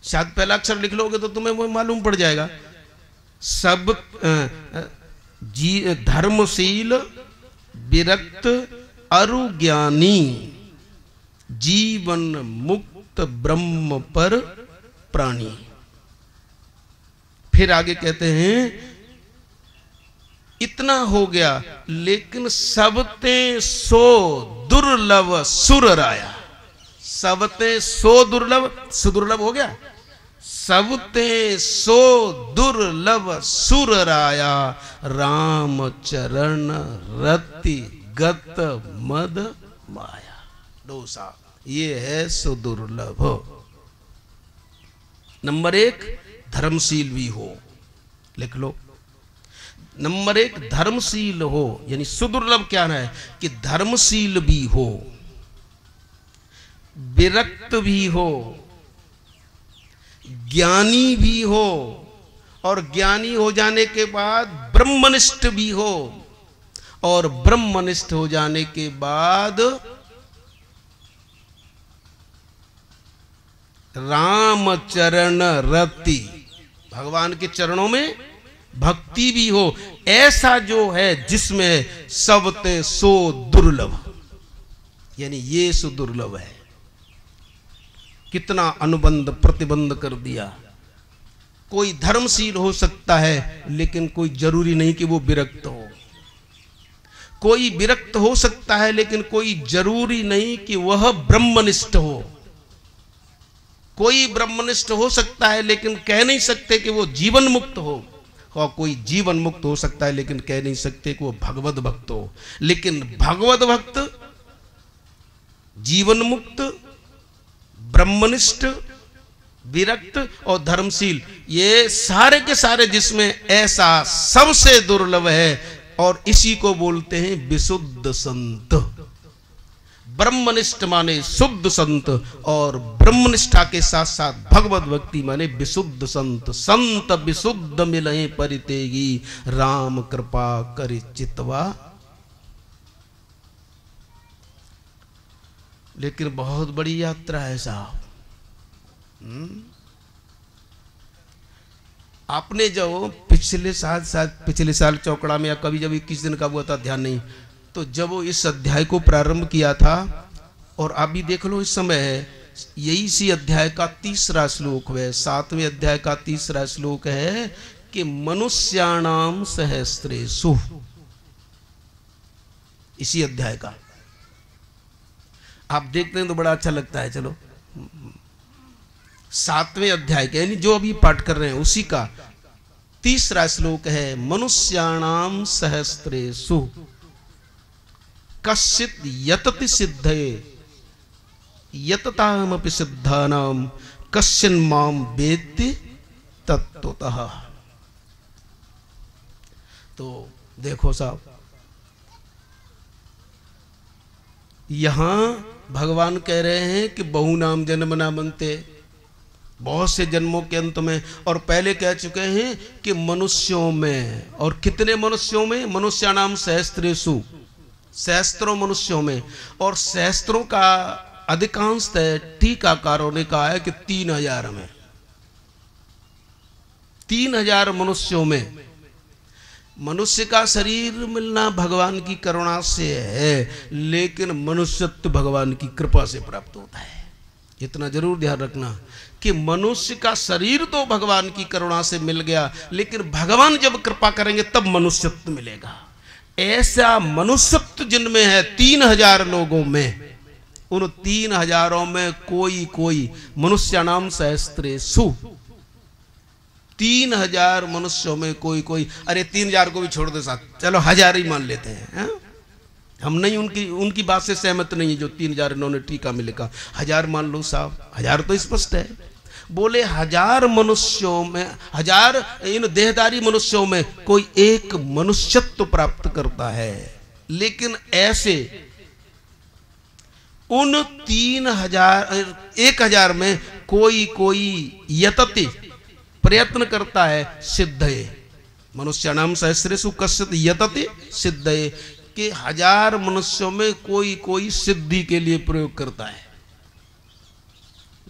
शायद पहला अक्षर लिख लोगे तो तुम्हें वो मालूम पड़ जाएगा। सब धर्मशील विरक्त अरुज्ञानी, जीवन मुक्त ब्रह्म पर प्राणी। फिर आगे कहते हैं इतना हो गया, लेकिन सबते सो दुर्लभ सुर राया। सबते सो दुर्लभ, सुदुर्लभ हो गया। सबते सो दुर्लभ सुर राया, राम चरण रति गत मद माया। दोसा ये है सुदुर्लभ। नंबर 1 धर्मशील भी हो, लिख लो। नंबर 1 धर्मशील हो, यानी सुदुर्लभ क्या है कि धर्मशील भी हो, विरक्त भी हो, ज्ञानी भी हो, और ज्ञानी हो जाने के बाद ब्रह्मनिष्ठ भी हो, और ब्रह्मनिष्ठ हो जाने के बाद राम चरण रति, भगवान के चरणों में भक्ति भी हो। ऐसा जो है जिसमें सबते सो दुर्लभ, यानी ये सुदुर्लभ है। कितना अनुबंध प्रतिबंध कर दिया। कोई धर्मशील हो सकता है, लेकिन कोई जरूरी नहीं कि वो विरक्त हो। कोई विरक्त हो सकता है, लेकिन कोई जरूरी नहीं कि वह ब्रह्मनिष्ठ हो। कोई ब्रह्मनिष्ठ हो सकता है, लेकिन कह नहीं सकते कि वो जीवन मुक्त हो। और कोई जीवन मुक्त हो सकता है, लेकिन कह नहीं सकते कि वो भगवत भक्त हो। लेकिन भगवत भक्त, जीवन मुक्त, ब्रह्मनिष्ठ, विरक्त और धर्मशील, ये सारे के सारे जिसमें ऐसा सबसे दुर्लभ है, और इसी को बोलते हैं विशुद्ध संत। ब्रह्मनिष्ठ माने शुद्ध संत, और ब्रह्मनिष्ठा के साथ साथ भगवत भक्ति माने विशुद्ध संत। संत विशुद्ध मिलहि परितेगी, राम कृपा करि चितवा। लेकिन बहुत बड़ी यात्रा है साहब। आपने जो पिछले साल चौकड़ा में, या कभी जब 21 दिन का हुआ था, ध्यान नहीं, तो जब वो इस अध्याय को प्रारंभ किया था, और अभी देख लो इस समय है, यही इसी अध्याय का 3रा श्लोक है, 7वें अध्याय का 3रा श्लोक है कि मनुष्याणाम सहस्रेषु, इसी अध्याय का। आप देखते हैं तो बड़ा अच्छा लगता है। चलो 7वें अध्याय के, यानी जो अभी पाठ कर रहे हैं उसी का 3रा श्लोक है, मनुष्याणाम सहस्रेषु कश्चित् यतति सिद्धये यततामपि सिद्धानाम कश्चिन् माम वेत्ति तत्त्वतः। तो देखो साहब, यहां भगवान कह रहे हैं कि बहुनाम जन्म ना बनते, बहुत से जन्मों के अंत में, और पहले कह चुके हैं कि मनुष्यों में, और कितने मनुष्यों में, मनुष्याणाम सहस्रेषु, सहस्त्रों मनुष्यों में। और सहस्त्रों का अधिकांश टीकाकारों ने कहा है कि 3000 में, 3000 मनुष्यों में। मनुष्य का शरीर मिलना भगवान की करुणा से है, लेकिन मनुष्यत्व भगवान की कृपा से प्राप्त होता है। इतना जरूर ध्यान रखना कि मनुष्य का शरीर तो भगवान की करुणा से मिल गया, लेकिन भगवान जब कृपा करेंगे तब मनुष्यत्व मिलेगा। ऐसा मनुष्यत्व जिनमें है 3000 लोगों में, उन 3000 में कोई मनुष्याणाम सहस्त्रेषु, 3000 मनुष्यों में कोई, अरे 3000 को भी छोड़ दे साथ, चलो 1000 ही मान लेते हैं। हम नहीं उनकी बात से सहमत नहीं है जो 3000 इन्होंने टीका में लिखा। 1000 मान लो साहब, 1000 तो स्पष्ट है। बोले 1000 मनुष्यों में, 1000 इन देहधारी मनुष्यों में कोई एक मनुष्यत्व प्राप्त करता है, लेकिन ऐसे उन 1000 में कोई यतति प्रयत्न करता है सिद्धये, मनुष्याणाम सहस्रेषु कश्चित् यतति सिद्धये, कि 1000 मनुष्यों में कोई सिद्धि के लिए प्रयोग करता है।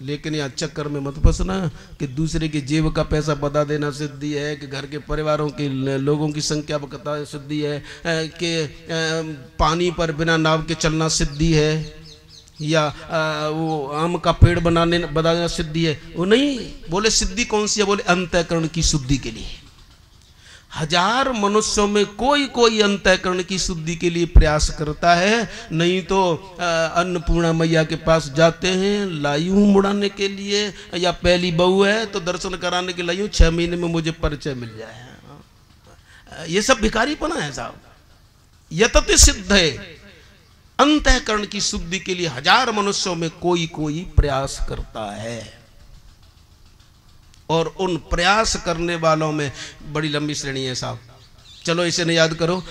लेकिन यह चक्कर में मत फंसना कि दूसरे की जेब का पैसा बता देना सिद्धि है, कि घर के परिवारों के लोगों की संख्या बता सिद्धि है, कि पानी पर बिना नाव के चलना सिद्धि है, या वो आम का पेड़ बनाना सिद्धि है। वो नहीं, बोले सिद्धि कौन सी है? बोले अंतःकरण की शुद्धि के लिए। 1000 मनुष्यों में कोई अंतःकरण की शुद्धि के लिए प्रयास करता है। नहीं तो अन्नपूर्णा मैया के पास जाते हैं लायू मुड़ाने के लिए, या पहली बहू है तो दर्शन कराने के लायू, 6 महीने में मुझे परिचय मिल जाए। ये सब भिखारीपना है साहब। यतति सिद्ध है, अंतःकरण की शुद्धि के लिए 1000 मनुष्यों में कोई प्रयास करता है, और उन प्रयास करने वालों में बड़ी लंबी श्रेणी है साहब। चलो इसे नहीं याद करो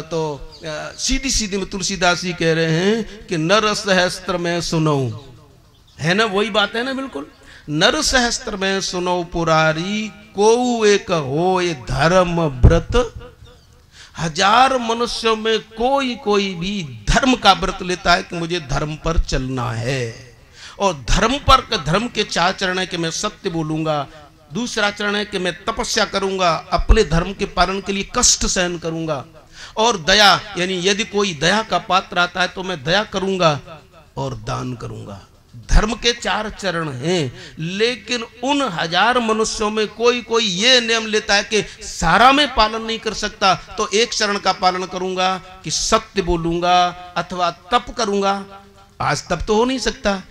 तो सीधी में तुलसीदास जी कह रहे हैं कि नर सहस्त्र में सुनो, है ना, वही बात है ना, बिल्कुल। नर सहस्त्र में सुनो पुरारी, को एक होए धर्म व्रत। 1000 मनुष्यों में कोई भी धर्म का व्रत लेता है कि मुझे धर्म पर चलना है, और धर्म के 4 चरण है कि मैं सत्य बोलूंगा, दूसरा चरण है कि मैं तपस्या करूंगा, अपने धर्म के पालन के लिए कष्ट सहन करूंगा, और दया, यानी यदि कोई दया का पात्र आता है तो मैं दया करूंगा और दान करूंगा। धर्म के 4 चरण हैं, लेकिन उन 1000 मनुष्यों में कोई ये नियम लेता है कि सारा में पालन नहीं कर सकता तो एक चरण का पालन करूंगा कि सत्य बोलूंगा अथवा तप करूंगा। आज तप तो हो नहीं सकता।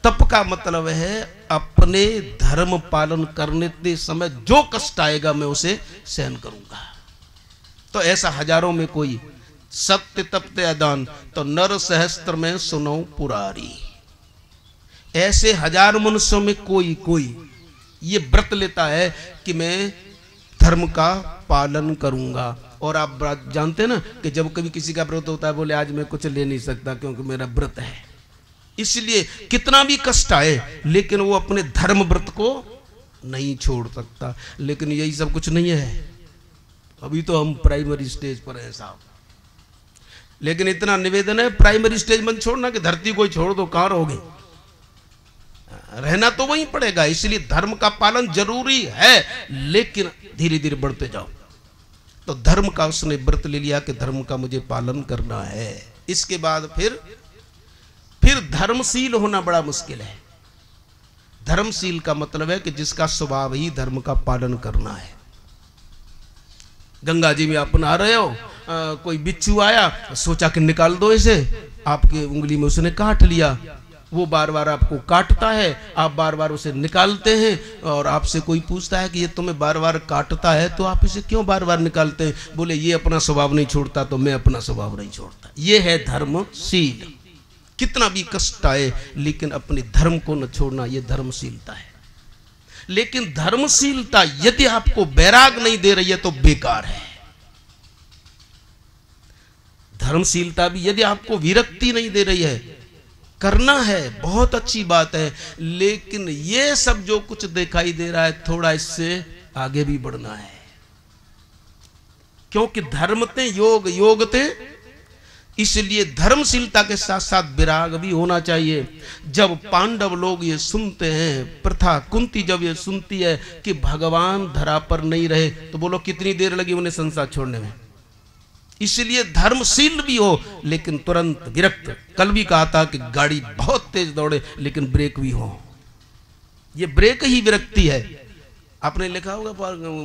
तप का मतलब है अपने धर्म पालन करने के समय जो कष्ट आएगा मैं उसे सहन करूंगा। तो ऐसा 1000 में कोई सत्य तपते अदान, तो नर सहस्त्र में सुनो पुरारी। ऐसे 1000 मनुष्यों में कोई ये व्रत लेता है कि मैं धर्म का पालन करूंगा। और आप जानते हैं ना कि जब कभी किसी का व्रत होता है, बोले आज मैं कुछ ले नहीं सकता क्योंकि मेरा व्रत है, इसलिए कितना भी कष्ट आए लेकिन वो अपने धर्म व्रत को नहीं छोड़ सकता। लेकिन यही सब कुछ नहीं है, अभी तो हम प्राइमरी स्टेज पर हैं साहब। लेकिन इतना निवेदन है, प्राइमरी स्टेज मत छोड़ना कि धरती कोई छोड़ दो, कहां रहोगे, रहना तो वहीं पड़ेगा। इसलिए धर्म का पालन जरूरी है, लेकिन धीरे धीरे बढ़ते जाओ। तो धर्म का उसने व्रत ले लिया कि धर्म का मुझे पालन करना है। इसके बाद फिर धर्मशील होना बड़ा मुश्किल है। धर्मशील का मतलब है कि जिसका स्वभाव ही धर्म का पालन करना है। गंगा जी में आप नहा रहे हो, कोई बिच्छू आया, सोचा कि निकाल दो इसे, आपकी उंगली में उसने काट लिया, वो बार बार आपको काटता है, आप बार बार उसे निकालते हैं, और आपसे कोई पूछता है कि ये तुम्हें बार बार काटता है तो आप इसे क्यों बार बार निकालते हैं? बोले ये अपना स्वभाव नहीं छोड़ता तो मैं अपना स्वभाव नहीं छोड़ता। ये है धर्मशील। कितना भी कष्ट आए लेकिन अपने धर्म को न छोड़ना, ये धर्मशीलता है। लेकिन धर्मशीलता यदि आपको वैराग नहीं दे रही है तो बेकार है। धर्मशीलता भी यदि आपको विरक्ति नहीं दे रही है, करना है, बहुत अच्छी बात है, लेकिन ये सब जो कुछ दिखाई दे रहा है थोड़ा इससे आगे भी बढ़ना है। क्योंकि धर्म ते योग, योग ते इसलिए धर्मशीलता के साथ साथ विराग भी होना चाहिए। जब पांडव लोग ये सुनते हैं, प्रथा कुंती जब ये सुनती है कि भगवान धरा पर नहीं रहे, तो बोलो कितनी देर लगी उन्हें संसार छोड़ने में। इसलिए धर्मशील भी हो लेकिन तुरंत विरक्त। कल भी कहा था कि गाड़ी बहुत तेज दौड़े लेकिन ब्रेक भी हो। ये ब्रेक ही विरक्ति है। आपने लिखा होगा,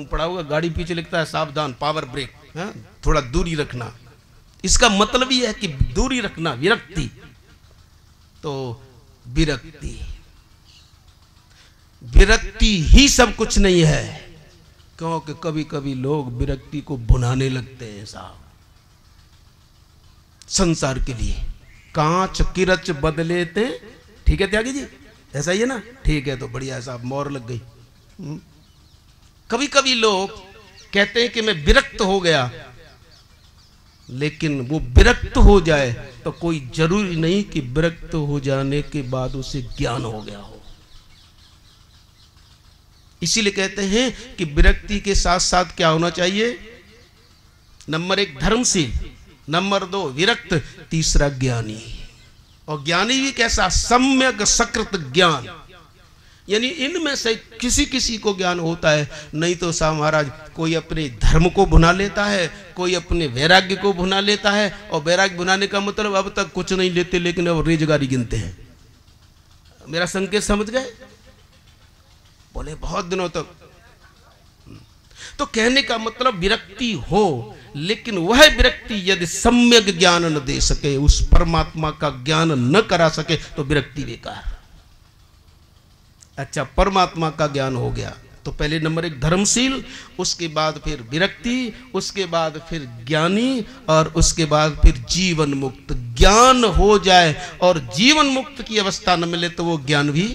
पढ़ा होगा, गाड़ी पीछे लिखता है सावधान पावर ब्रेक, थोड़ा दूरी रखना। इसका मतलब ही है कि दूरी रखना विरक्ति। तो विरक्ति विरक्ति ही सब कुछ नहीं है, क्योंकि कभी कभी लोग विरक्ति को भुनाने लगते हैं साहब संसार के लिए। कांच किरच बदले थे, ठीक है त्यागी जी, ऐसा ही है ना? ठीक है, तो बढ़िया है साहब, मोहर लग गई। कभी कभी लोग कहते हैं कि मैं विरक्त हो गया, लेकिन वो विरक्त हो जाए तो कोई जरूरी नहीं कि विरक्त हो जाने के बाद उसे ज्ञान हो गया हो। इसीलिए कहते हैं कि विरक्ति के साथ साथ क्या होना चाहिए? नंबर 1 धर्मशील, नंबर 2 विरक्त, तीसरा ज्ञानी। और ज्ञानी भी कैसा? सम्यक सकृत ज्ञान, यानी इनमें से किसी किसी को ज्ञान होता है। नहीं तो साहब महाराज कोई अपने धर्म को भुना लेता है, कोई अपने वैराग्य को भुना लेता है। और वैराग्य भुनाने का मतलब अब तक कुछ नहीं लेते लेकिन अब रेजगारी गिनते हैं। मेरा संकेत समझ गए? बोले बहुत दिनों तक। तो कहने का मतलब विरक्ति हो, लेकिन वह विरक्ति यदि सम्यक ज्ञान न दे सके, उस परमात्मा का ज्ञान न करा सके, तो विरक्ति बेकार। अच्छा, परमात्मा का ज्ञान हो गया तो पहले नंबर 1 धर्मशील, उसके बाद फिर विरक्ति, उसके बाद फिर ज्ञानी, और उसके बाद फिर जीवन मुक्त। ज्ञान हो जाए और जीवन मुक्त की अवस्था न मिले तो वो ज्ञान भी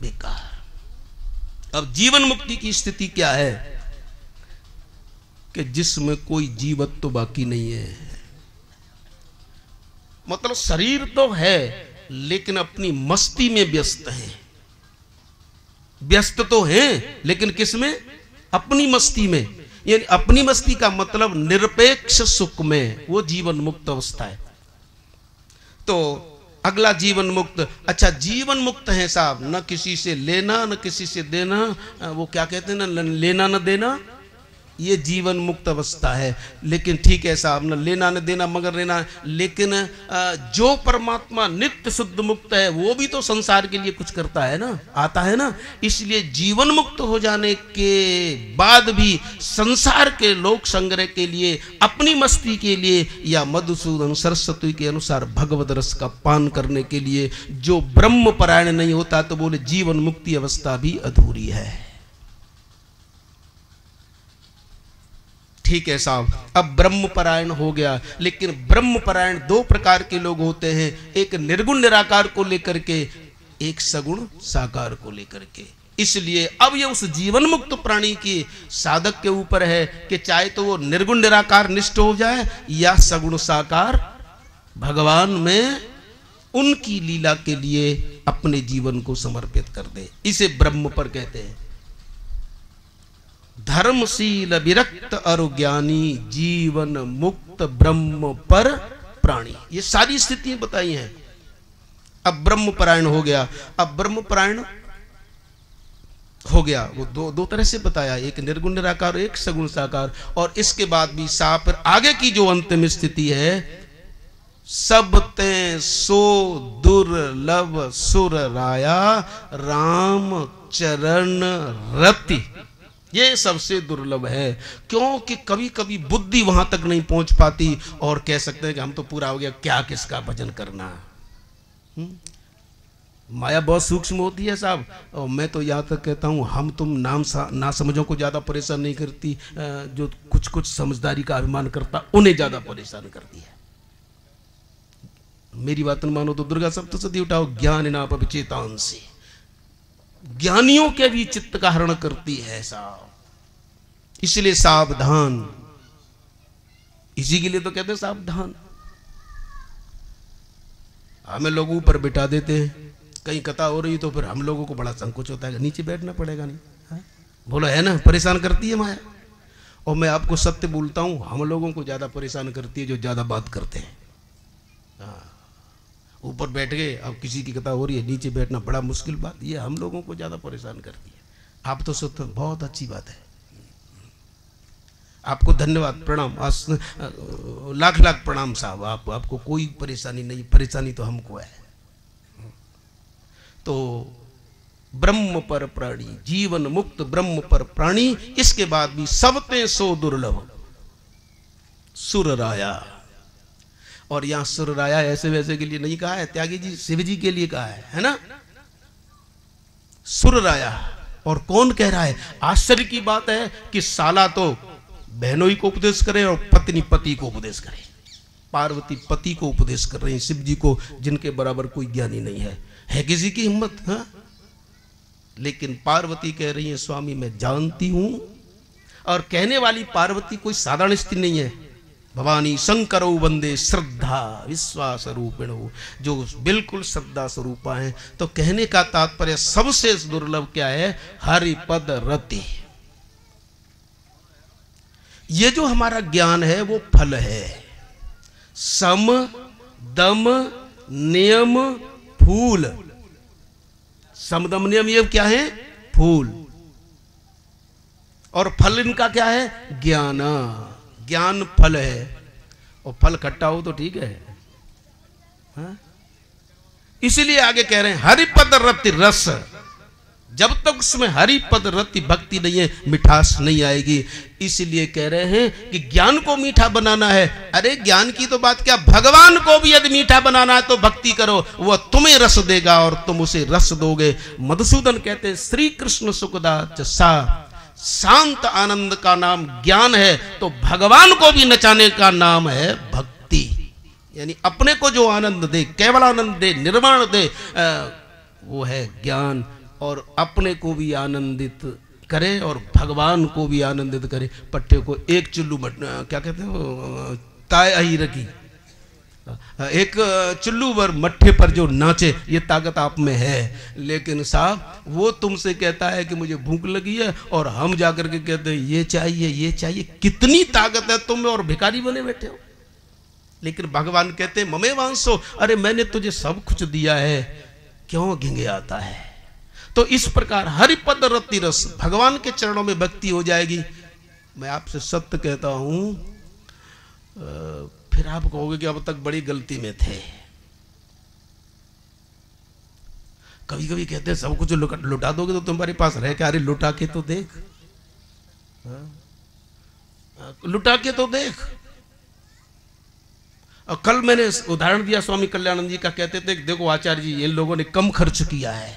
बेकार। अब जीवन मुक्ति की स्थिति क्या है? कि जिसमें कोई जीवत्व तो बाकी नहीं है। मतलब शरीर तो है लेकिन अपनी मस्ती में व्यस्त है। व्यस्त तो हैं लेकिन किसमें? अपनी मस्ती में। यानी अपनी मस्ती का मतलब निरपेक्ष सुख में, वो जीवन मुक्त अवस्था है। तो अगला जीवन मुक्त। अच्छा, जीवन मुक्त है साहब, न किसी से लेना न किसी से देना, वो क्या कहते हैं ना, लेना न देना, ये जीवन मुक्त अवस्था है। लेकिन ठीक है साहब, न लेना न देना मगर लेना। लेकिन जो परमात्मा नित्य शुद्ध मुक्त है वो भी तो संसार के लिए कुछ करता है ना, आता है ना। इसलिए जीवन मुक्त हो जाने के बाद भी संसार के लोक संग्रह के लिए, अपनी मस्ती के लिए, या मधुसूदन सरस्वती के अनुसार भगवद रस का पान करने के लिए जो ब्रह्म परायण नहीं होता, तो बोले जीवन मुक्ति अवस्था भी अधूरी है। ठीक है साहब, अब ब्रह्म परायण हो गया। लेकिन ब्रह्म परायण 2 प्रकार के लोग होते हैं, एक निर्गुण निराकार को लेकर के, एक सगुण साकार को लेकर के। इसलिए अब ये उस जीवन मुक्त प्राणी की साधक के ऊपर है कि चाहे तो वो निर्गुण निराकार निष्ठ हो जाए या सगुण साकार भगवान में उनकी लीला के लिए अपने जीवन को समर्पित कर दे। इसे ब्रह्म पर कहते हैं। धर्मशील विरक्त और ज्ञानी जीवन मुक्त ब्रह्म पर प्राणी, ये सारी स्थितियां बताई हैं। अब ब्रह्म परायण हो गया। अब ब्रह्म परायण हो गया, वो दो तरह से बताया, एक निर्गुण निराकार, एक सगुण साकार। और इसके बाद भी साफ आगे की जो अंतिम स्थिति है, सब ते सो दुर्लभ सुर राया राम चरण रति, ये सबसे दुर्लभ है। क्योंकि कभी कभी बुद्धि वहां तक नहीं पहुंच पाती और कह सकते हैं कि हम तो पूरा हो गया, क्या किसका भजन करना। माया बहुत सूक्ष्म होती है साहब। और मैं तो यहाँ तक कहता हूँ, हम तुम ना समझों को ज्यादा परेशान नहीं करती, जो कुछ कुछ समझदारी का अभिमान करता उन्हें ज्यादा परेशान करती है। मेरी बात मानो तो दुर्गा सप्तशती उठाओ, ज्ञान ना पविचेतांसी, ज्ञानियों के भी चित्त का हरण करती है साहब। इसलिए सावधान, इसी के लिए तो कहते हैं सावधान। हमें लोग ऊपर बिठा देते हैं, कहीं कथा हो रही तो फिर हम लोगों को बड़ा संकोच होता है, नीचे बैठना पड़ेगा नहीं, बोलो है ना, परेशान करती है माया। और मैं आपको सत्य बोलता हूं, हम लोगों को ज्यादा परेशान करती है जो ज्यादा बात करते हैं। ऊपर बैठ गए, अब किसी की कथा हो रही है, नीचे बैठना बड़ा मुश्किल बात, ये हम लोगों को ज़्यादा परेशान करती है। आप तो सोचते बहुत अच्छी बात है, आपको धन्यवाद, प्रणाम, लाख लाख प्रणाम साहब, आपको कोई परेशानी नहीं, परेशानी तो हमको है। तो ब्रह्म पर प्राणी, जीवन मुक्त ब्रह्म पर प्राणी, इसके बाद भी सबते सो दुर्लभ सुर राया। और यहां सुर राया ऐसे वैसे के लिए नहीं कहा है, त्यागी जी शिव जी के लिए कहा है ना, सुर राया। और कौन कह रहा है? आश्चर्य की बात है कि साला तो बहनोई को उपदेश करे और पत्नी पति को उपदेश करे। पार्वती पति को उपदेश कर रही है, शिव जी को, जिनके बराबर कोई ज्ञानी नहीं है किसी की हिम्मत? हाँ, लेकिन पार्वती कह रही है स्वामी मैं जानती हूं। और कहने वाली पार्वती कोई साधारण स्त्री नहीं है, भवानी शंकरो वंदे श्रद्धा विश्वास रूपिणो, जो बिल्कुल श्रद्धा स्वरूपा है। तो कहने का तात्पर्य सबसे दुर्लभ क्या है? हरिपद रति। ये जो हमारा ज्ञान है वो फल है, सम दम नियम फूल। सम दम नियम ये क्या है? फूल। और फल इनका क्या है? ज्ञान। ज्ञान फल है, और फल खट्टा हो तो ठीक है। हाँ? इसीलिए आगे कह रहे हैं हरिपद रति रस। जब तक उसमें हरिपद रति भक्ति नहीं है, मिठास नहीं आएगी। इसलिए कह रहे हैं कि ज्ञान को मीठा बनाना है। अरे ज्ञान की तो बात क्या, भगवान को भी यदि मीठा बनाना है तो भक्ति करो, वह तुम्हें रस देगा और तुम उसे रस दोगे। मधुसूदन कहते हैं श्री कृष्ण सुखदा सा, शांत आनंद का नाम ज्ञान है, तो भगवान को भी नचाने का नाम है भक्ति। यानी अपने को जो आनंद दे, केवल आनंद दे, निर्वाण दे, वो है ज्ञान। और अपने को भी आनंदित करे और भगवान को भी आनंदित करे। पट्टे को एक चुल्लू क्या कहते हो, ताय अही रखी, एक चुल्लू भर मट्ठे पर जो नाचे, ये ताकत आप में है। लेकिन साहब वो तुमसे कहता है कि मुझे भूख लगी है, और हम जाकर के कहते हैं ये चाहिए ये चाहिए। कितनी ताकत है तुम में, और भिखारी बने बैठे हो। लेकिन भगवान कहते हैं ममे वांसो, अरे मैंने तुझे सब कुछ दिया है, क्यों घिंगे आता है? तो इस प्रकार हरिपद रति रस, भगवान के चरणों में भक्ति हो जाएगी। मैं आपसे सत्य कहता हूं, फिर आप कहोगे कि अब तक बड़ी गलती में थे। कभी कभी कहते हैं सब कुछ लुटा दोगे तो तुम्हारे पास रह क्या? अरे लुटा के तो देख, लुटा के तो देख। और कल मैंने उदाहरण दिया स्वामी कल्याणानंद जी का, कहते थे देखो आचार्य जी इन लोगों ने कम खर्च किया है,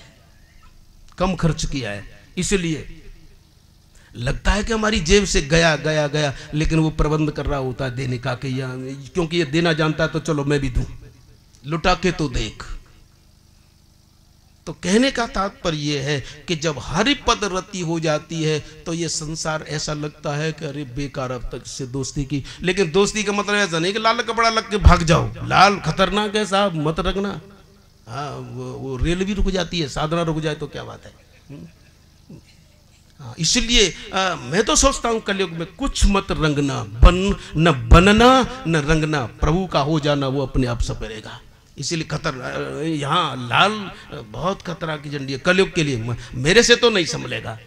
कम खर्च किया है, इसलिए लगता है कि हमारी जेब से गया गया गया, लेकिन वो प्रबंध कर रहा होता है देने का, कि क्योंकि ये देना जानता है तो चलो मैं भी दूं, लुटा के तो देख। तो कहने का तात्पर्य ये है कि जब हरिपद रति हो जाती है तो ये संसार ऐसा लगता है कि अरे बेकार, अब तक से दोस्ती की। लेकिन दोस्ती का मतलब ऐसा नहीं कि लाल कपड़ा लग के भाग जाओ, लाल खतरनाक है साहब, मत रखना। हाँ, वो रेल भी रुक जाती है, साधना रुक जाए तो क्या बात है। हाँ, इसलिए मैं तो सोचता हूं कलयुग में कुछ मत रंगना, न बनना न रंगना, प्रभु का हो जाना वो अपने आप सपरेगा। इसीलिए खतर, यहाँ लाल बहुत खतरा की झंडी है कलयुग के लिए। मेरे से तो नहीं संभलेगा,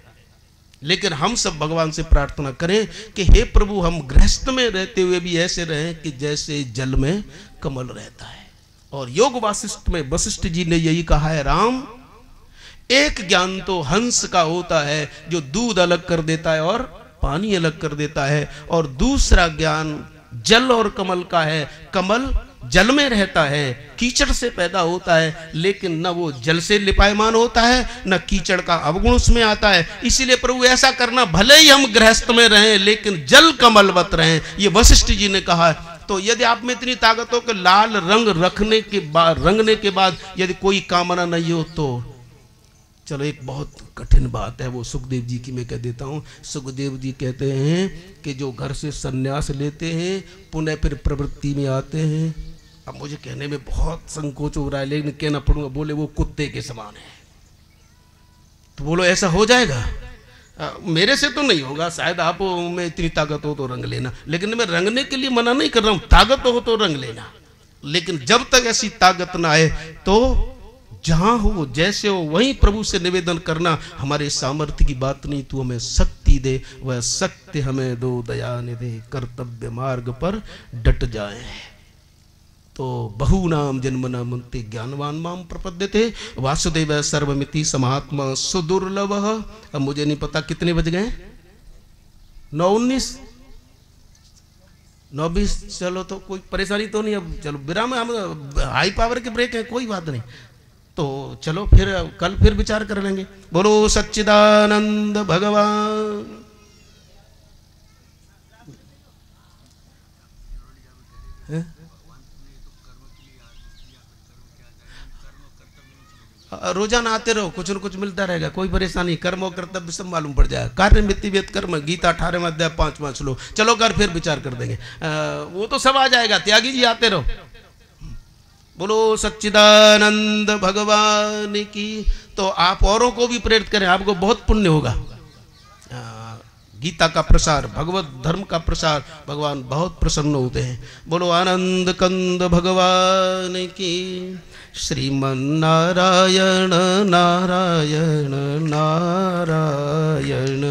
लेकिन हम सब भगवान से प्रार्थना करें कि हे प्रभु, हम गृहस्थ में रहते हुए भी ऐसे रहें कि जैसे जल में कमल रहता है। और योग वासिष्ठ में वशिष्ठ जी ने यही कहा है, राम एक ज्ञान तो हंस का होता है जो दूध अलग कर देता है और पानी अलग कर देता है, और दूसरा ज्ञान जल और कमल का है। कमल जल में रहता है, कीचड़ से पैदा होता है, लेकिन न वो जल से लिपायमान होता है न कीचड़ का अवगुण उसमें आता है। इसीलिए प्रभु ऐसा करना, भले ही हम गृहस्थ में रहें लेकिन जल कमलवत रहें, ये वशिष्ठ जी ने कहा है। तो यदि आप में इतनी ताकत हो कि लाल रंग रखने के बाद यदि कोई कामना नहीं हो तो चलो, एक बहुत कठिन बात है वो सुखदेव जी की मैं कह देता हूँ। सुखदेव जी कहते हैं कि जो घर से सन्यास लेते हैं पुनः फिर प्रवृत्ति में आते हैं। अब मुझे कहने में बहुत संकोच हो रहा है, लेकिन कहना पड़ूंगा। बोले वो कुत्ते के समान है, तो बोलो ऐसा हो जाएगा? मेरे से तो नहीं होगा, शायद आप में इतनी ताकत हो तो रंग लेना, लेकिन मैं रंगने के लिए मना नहीं कर रहा हूँ। ताकत हो तो रंग लेना, लेकिन जब तक ऐसी ताकत ना आए तो जहां हो जैसे हो वहीं प्रभु से निवेदन करना। हमारे सामर्थ्य की बात नहीं, तू हमें शक्ति दे, वह शक्ति हमें दो दया निधे, कर्तव्य मार्ग पर डट जाए। तो बहुनाम जन्मना मुंते ज्ञानवान माम प्रपद्यते वासुदेव सर्वमिति समात्मा सुदुर्लभ। अब मुझे नहीं पता कितने बज गए, 9:19 9:20। चलो तो कोई परेशानी तो नहीं, अब चलो विराम, हम हाई पावर के ब्रेक है, कोई बात नहीं। तो चलो फिर कल फिर विचार कर लेंगे। बोलो सच्चिदानंद भगवान। रोजाना आते रहो, कुछ न कुछ मिलता रहेगा, कोई परेशानी। कर्म और कर्तव्य सब मालूम पड़ जाएगा। कार्य मिति वेद कर्म, गीता 18वां अध्याय 5वां श्लोक। चलो कर फिर विचार कर देंगे, वो तो सब आ जाएगा। त्यागी जी आते रहो। बोलो सच्चिदानंद भगवान की। तो आप औरों को भी प्रेरित करें, आपको बहुत पुण्य होगा। गीता का प्रसार, भगवत धर्म का प्रसार, भगवान बहुत प्रसन्न होते हैं। बोलो आनंद कंद भगवान की। श्रीमन्नारायण नारायण नारायण।